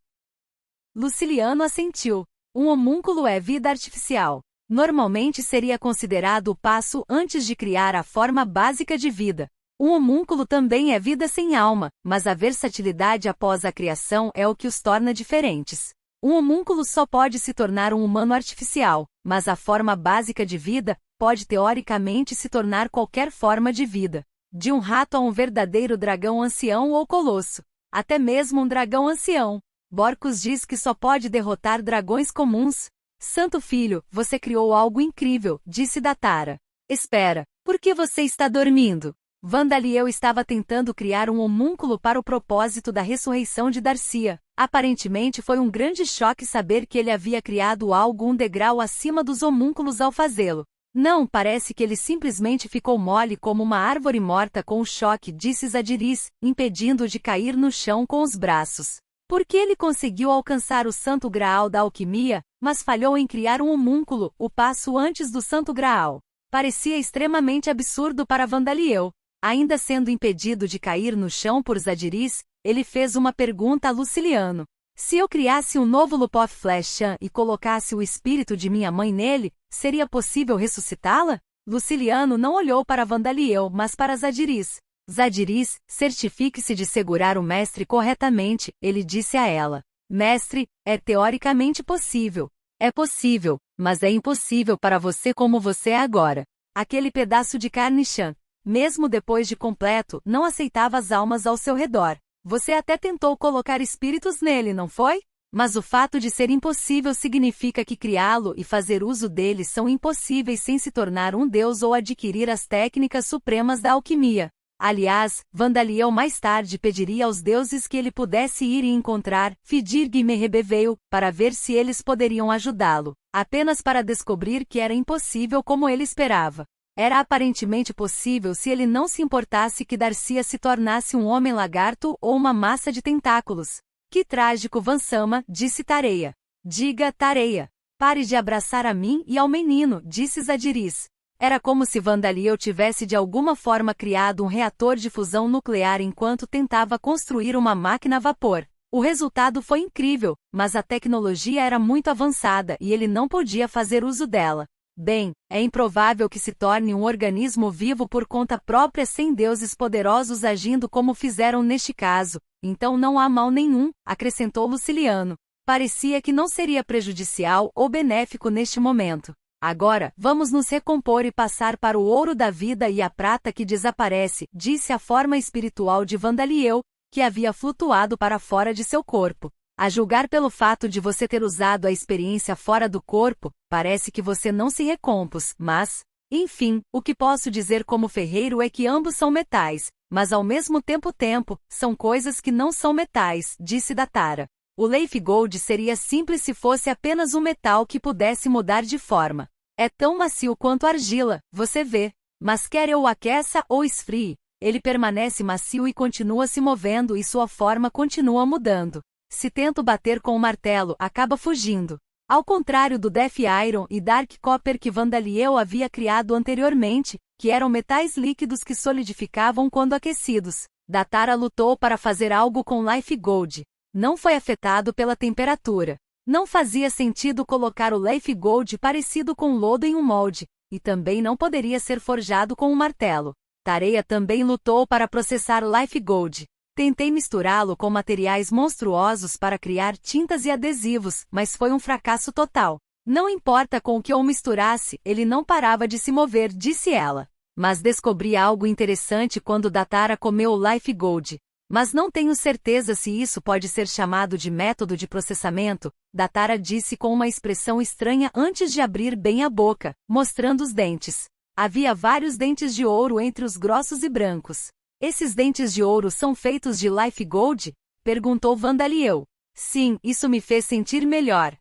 Luciliano assentiu. Um homúnculo é vida artificial. Normalmente seria considerado o passo antes de criar a forma básica de vida. Um homúnculo também é vida sem alma, mas a versatilidade após a criação é o que os torna diferentes. Um homúnculo só pode se tornar um humano artificial, mas a forma básica de vida pode teoricamente se tornar qualquer forma de vida. De um rato a um verdadeiro dragão ancião ou colosso. Até mesmo um dragão ancião. Borcos diz que só pode derrotar dragões comuns. Santo Filho, você criou algo incrível, disse Datara. Espera, por que você está dormindo? Vandaliel estava tentando criar um homúnculo para o propósito da ressurreição de Darcia. Aparentemente foi um grande choque saber que ele havia criado algo um degrau acima dos homúnculos ao fazê-lo. Não, parece que ele simplesmente ficou mole como uma árvore morta com o choque, disse Zadiris, impedindo-o de cair no chão com os braços. Porque ele conseguiu alcançar o Santo Graal da alquimia, mas falhou em criar um homúnculo, o passo antes do Santo Graal. Parecia extremamente absurdo para Vandaliel. Ainda sendo impedido de cair no chão por Zadiris, ele fez uma pergunta a Luciliano. Se eu criasse um novo Lupoth Fleshan e colocasse o espírito de minha mãe nele, seria possível ressuscitá-la? Luciliano não olhou para Vandaliel, mas para Zadiris. Zadiris, certifique-se de segurar o mestre corretamente, ele disse a ela. Mestre, é teoricamente possível. É possível, mas é impossível para você como você é agora. Aquele pedaço de carne Shan, mesmo depois de completo, não aceitava as almas ao seu redor. Você até tentou colocar espíritos nele, não foi? Mas o fato de ser impossível significa que criá-lo e fazer uso dele são impossíveis sem se tornar um deus ou adquirir as técnicas supremas da alquimia. Aliás, Vandaliel mais tarde pediria aos deuses que ele pudesse ir e encontrar Fidir e Mehebeveil, para ver se eles poderiam ajudá-lo, apenas para descobrir que era impossível como ele esperava. Era aparentemente possível se ele não se importasse que Darcia se tornasse um homem-lagarto ou uma massa de tentáculos. Que trágico, Vansama, disse Tareia. Diga, Tareia. Pare de abraçar a mim e ao menino, disse Zadiris. Era como se Vandaliel tivesse de alguma forma criado um reator de fusão nuclear enquanto tentava construir uma máquina a vapor. O resultado foi incrível, mas a tecnologia era muito avançada e ele não podia fazer uso dela. Bem, é improvável que se torne um organismo vivo por conta própria sem deuses poderosos agindo como fizeram neste caso, então não há mal nenhum, acrescentou Luciliano. Parecia que não seria prejudicial ou benéfico neste momento. Agora, vamos nos recompor e passar para o ouro da vida e a prata que desaparece, disse a forma espiritual de Vandaliel, que havia flutuado para fora de seu corpo. A julgar pelo fato de você ter usado a experiência fora do corpo, parece que você não se recompôs, mas... Enfim, o que posso dizer como ferreiro é que ambos são metais, mas ao mesmo tempo são coisas que não são metais, disse Datara. O Leaf Gold seria simples se fosse apenas um metal que pudesse mudar de forma. É tão macio quanto argila, você vê. Mas quer eu o aqueça ou esfrie, ele permanece macio e continua se movendo e sua forma continua mudando. Se tento bater com o martelo, acaba fugindo. Ao contrário do Death Iron e Dark Copper que Vandaliel havia criado anteriormente, que eram metais líquidos que solidificavam quando aquecidos, Datara lutou para fazer algo com Life Gold. Não foi afetado pela temperatura. Não fazia sentido colocar o Life Gold parecido com lodo em um molde, e também não poderia ser forjado com um martelo. Tareia também lutou para processar Life Gold. Tentei misturá-lo com materiais monstruosos para criar tintas e adesivos, mas foi um fracasso total. Não importa com o que eu misturasse, ele não parava de se mover, disse ela. Mas descobri algo interessante quando Datara comeu o Life Gold. Mas não tenho certeza se isso pode ser chamado de método de processamento, Datara disse com uma expressão estranha antes de abrir bem a boca, mostrando os dentes. Havia vários dentes de ouro entre os grossos e brancos. Esses dentes de ouro são feitos de Life Gold? Perguntou Vandaliel. Sim, isso me fez sentir melhor.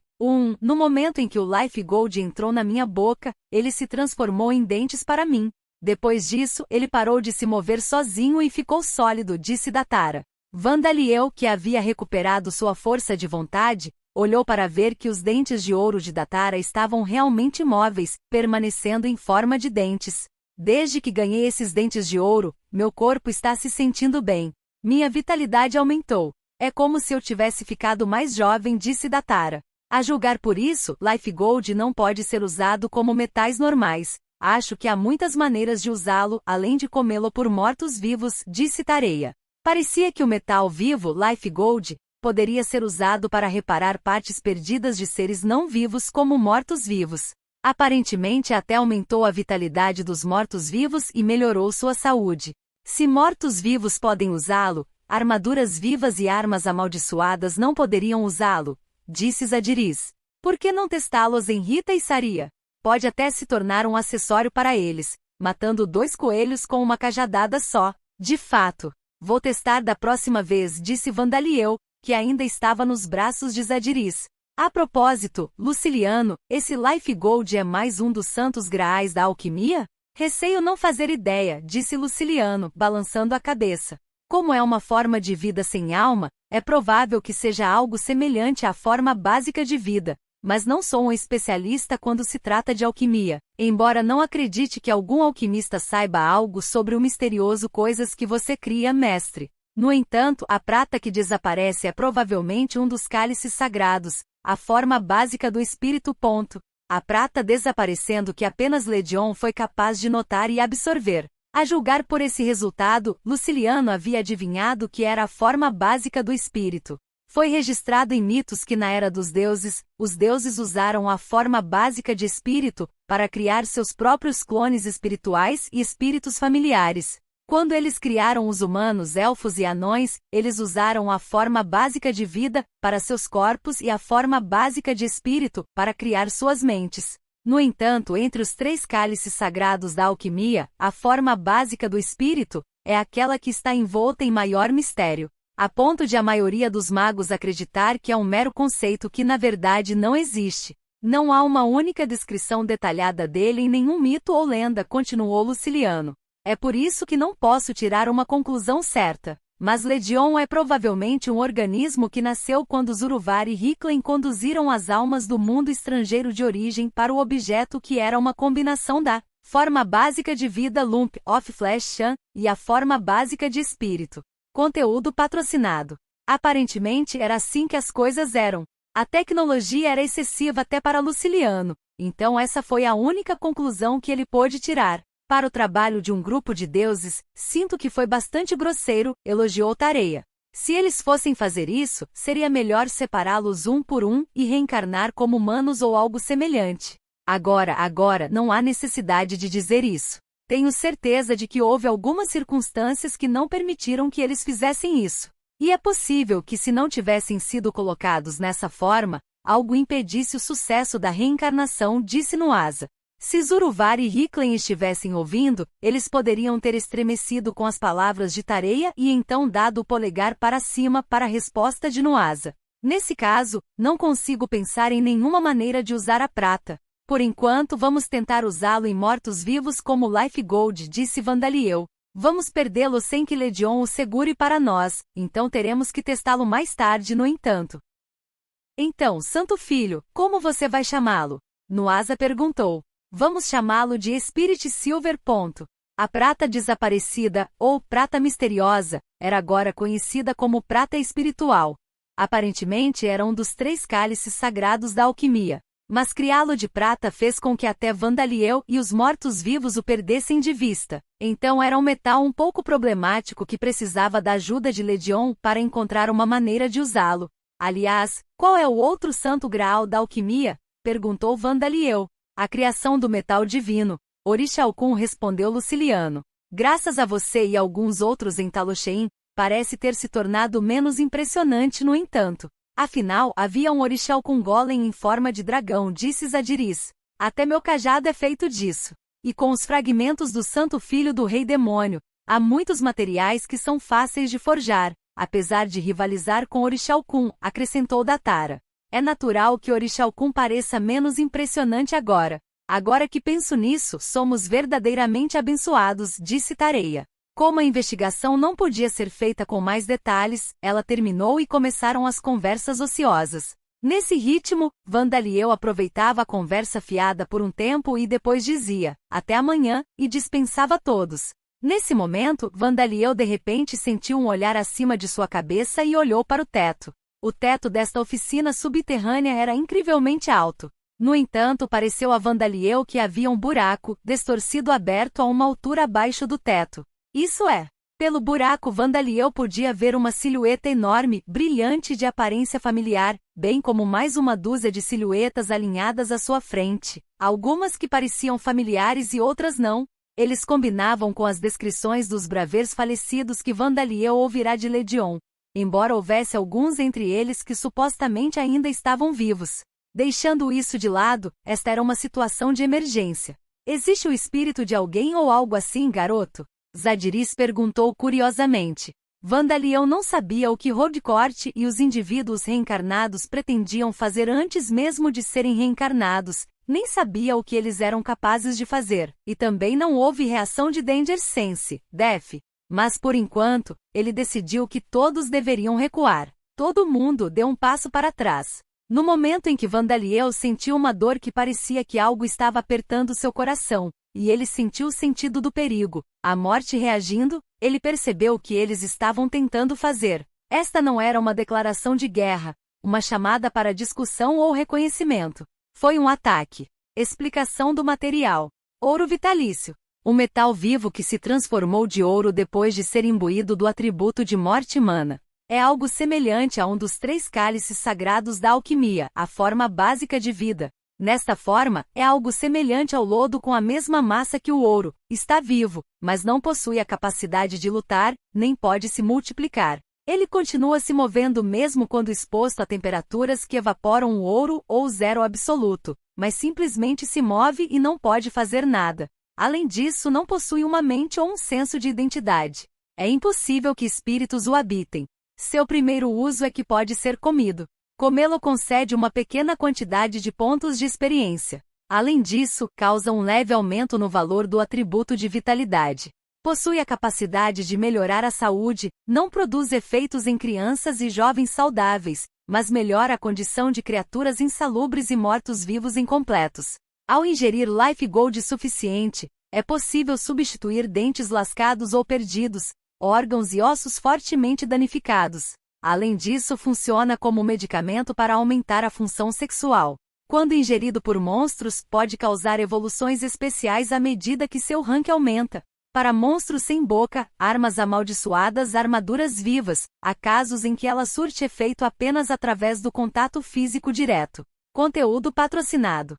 No momento em que o Life Gold entrou na minha boca, ele se transformou em dentes para mim. Depois disso, ele parou de se mover sozinho e ficou sólido, disse Datara. Vandaliel, que havia recuperado sua força de vontade, olhou para ver que os dentes de ouro de Datara estavam realmente imóveis, permanecendo em forma de dentes. Desde que ganhei esses dentes de ouro, meu corpo está se sentindo bem. Minha vitalidade aumentou. É como se eu tivesse ficado mais jovem, disse Datara. A julgar por isso, Life Gold não pode ser usado como metais normais. Acho que há muitas maneiras de usá-lo, além de comê-lo por mortos-vivos, disse Tareia. Parecia que o metal vivo, Life Gold, poderia ser usado para reparar partes perdidas de seres não vivos como mortos-vivos. Aparentemente até aumentou a vitalidade dos mortos-vivos e melhorou sua saúde. Se mortos-vivos podem usá-lo, armaduras vivas e armas amaldiçoadas não poderiam usá-lo, disse Zadiris. Por que não testá-los em Rita e Saria? Pode até se tornar um acessório para eles, matando 2 coelhos com uma cajadada só. De fato. Vou testar da próxima vez, disse Vandaliel, que ainda estava nos braços de Zadiris. A propósito, Luciliano, esse Life Gold é mais um dos santos graais da alquimia? Receio não fazer ideia, disse Luciliano, balançando a cabeça. Como é uma forma de vida sem alma, é provável que seja algo semelhante à forma básica de vida, mas não sou um especialista quando se trata de alquimia, embora não acredite que algum alquimista saiba algo sobre o misterioso coisas que você cria, mestre. No entanto, a prata que desaparece é provavelmente um dos cálices sagrados, a forma básica do espírito. A prata desaparecendo que apenas Ledion foi capaz de notar e absorver. A julgar por esse resultado, Luciliano havia adivinhado que era a forma básica do espírito. Foi registrado em mitos que na Era dos Deuses, os deuses usaram a forma básica de espírito para criar seus próprios clones espirituais e espíritos familiares. Quando eles criaram os humanos, elfos e anões, eles usaram a forma básica de vida para seus corpos e a forma básica de espírito para criar suas mentes. No entanto, entre os 3 cálices sagrados da alquimia, a forma básica do espírito é aquela que está envolta em maior mistério, a ponto de a maioria dos magos acreditar que é um mero conceito que na verdade não existe. Não há uma única descrição detalhada dele em nenhum mito ou lenda, continuou Luciliano. É por isso que não posso tirar uma conclusão certa. Mas Ledion é provavelmente um organismo que nasceu quando Zuruvar e Hicklin conduziram as almas do mundo estrangeiro de origem para o objeto que era uma combinação da forma básica de vida Lump of Flesh Shan e a forma básica de espírito. Conteúdo patrocinado. Aparentemente era assim que as coisas eram. A tecnologia era excessiva até para Luciliano, então essa foi a única conclusão que ele pôde tirar. Para o trabalho de um grupo de deuses, sinto que foi bastante grosseiro, elogiou Tareia. Se eles fossem fazer isso, seria melhor separá-los um por um e reencarnar como humanos ou algo semelhante. Agora, não há necessidade de dizer isso. Tenho certeza de que houve algumas circunstâncias que não permitiram que eles fizessem isso. E é possível que se não tivessem sido colocados nessa forma, algo impedisse o sucesso da reencarnação, disse Nuasa. Se Zuruvar e Hicklin estivessem ouvindo, eles poderiam ter estremecido com as palavras de Tareia e então dado o polegar para cima para a resposta de Nuasa. Nesse caso, não consigo pensar em nenhuma maneira de usar a prata. Por enquanto vamos tentar usá-lo em mortos-vivos como Life Gold, disse Vandaliel. Vamos perdê-lo sem que Ledion o segure para nós, então teremos que testá-lo mais tarde no entanto. Então, Santo Filho, como você vai chamá-lo? Nuasa perguntou. Vamos chamá-lo de Spirit Silver. A prata desaparecida, ou prata misteriosa, era agora conhecida como prata espiritual. Aparentemente era um dos 3 cálices sagrados da alquimia. Mas criá-lo de prata fez com que até Vandaliel e os mortos-vivos o perdessem de vista. Então era um metal um pouco problemático que precisava da ajuda de Ledion para encontrar uma maneira de usá-lo. Aliás, qual é o outro santo graal da alquimia? Perguntou Vandaliel. A criação do metal divino. Orixalcum, respondeu Luciliano. Graças a você e alguns outros em Talosheim, parece ter se tornado menos impressionante no entanto. Afinal, havia um Orixalcum Golem em forma de dragão, disse Zadiris. Até meu cajado é feito disso. E com os fragmentos do Santo Filho do Rei Demônio, há muitos materiais que são fáceis de forjar, apesar de rivalizar com Orixalcum, acrescentou Datara. É natural que Orixalcum pareça menos impressionante agora. Agora que penso nisso, somos verdadeiramente abençoados, disse Tareia. Como a investigação não podia ser feita com mais detalhes, ela terminou e começaram as conversas ociosas. Nesse ritmo, Vandaliel aproveitava a conversa fiada por um tempo e depois dizia, até amanhã, e dispensava todos. Nesse momento, Vandaliel de repente sentiu um olhar acima de sua cabeça e olhou para o teto. O teto desta oficina subterrânea era incrivelmente alto. No entanto, pareceu a Vandaliel que havia um buraco, distorcido aberto a uma altura abaixo do teto. Isso é, pelo buraco Vandaliel podia ver uma silhueta enorme, brilhante de aparência familiar, bem como mais uma dúzia de silhuetas alinhadas à sua frente, algumas que pareciam familiares e outras não. Eles combinavam com as descrições dos bravers falecidos que Vandaliel ouvira de Ledion, embora houvesse alguns entre eles que supostamente ainda estavam vivos. Deixando isso de lado, esta era uma situação de emergência. Existe o espírito de alguém ou algo assim, garoto? Zadiris perguntou curiosamente. Vandaliel não sabia o que Rodcourt e os indivíduos reencarnados pretendiam fazer antes mesmo de serem reencarnados, nem sabia o que eles eram capazes de fazer, e também não houve reação de Danger Sense, Def. Mas por enquanto, ele decidiu que todos deveriam recuar. Todo mundo deu um passo para trás. No momento em que Vandaliel sentiu uma dor que parecia que algo estava apertando seu coração, e ele sentiu o sentido do perigo, a morte reagindo, ele percebeu o que eles estavam tentando fazer. Esta não era uma declaração de guerra, uma chamada para discussão ou reconhecimento. Foi um ataque. Explicação do material. Ouro vitalício. Um metal vivo que se transformou de ouro depois de ser imbuído do atributo de morte mana. É algo semelhante a um dos 3 cálices sagrados da alquimia, a forma básica de vida. Nesta forma, é algo semelhante ao lodo com a mesma massa que o ouro, está vivo, mas não possui a capacidade de lutar, nem pode se multiplicar. Ele continua se movendo mesmo quando exposto a temperaturas que evaporam o ouro ou zero absoluto, mas simplesmente se move e não pode fazer nada. Além disso, não possui uma mente ou um senso de identidade. É impossível que espíritos o habitem. Seu primeiro uso é que pode ser comido. Comê-lo concede uma pequena quantidade de pontos de experiência. Além disso, causa um leve aumento no valor do atributo de vitalidade. Possui a capacidade de melhorar a saúde, não produz efeitos em crianças e jovens saudáveis, mas melhora a condição de criaturas insalubres e mortos-vivos incompletos. Ao ingerir Life Gold suficiente, é possível substituir dentes lascados ou perdidos, órgãos e ossos fortemente danificados. Além disso, funciona como medicamento para aumentar a função sexual. Quando ingerido por monstros, pode causar evoluções especiais à medida que seu rank aumenta. Para monstros sem boca, armas amaldiçoadas, armaduras vivas, há casos em que ela surte efeito apenas através do contato físico direto. Conteúdo patrocinado.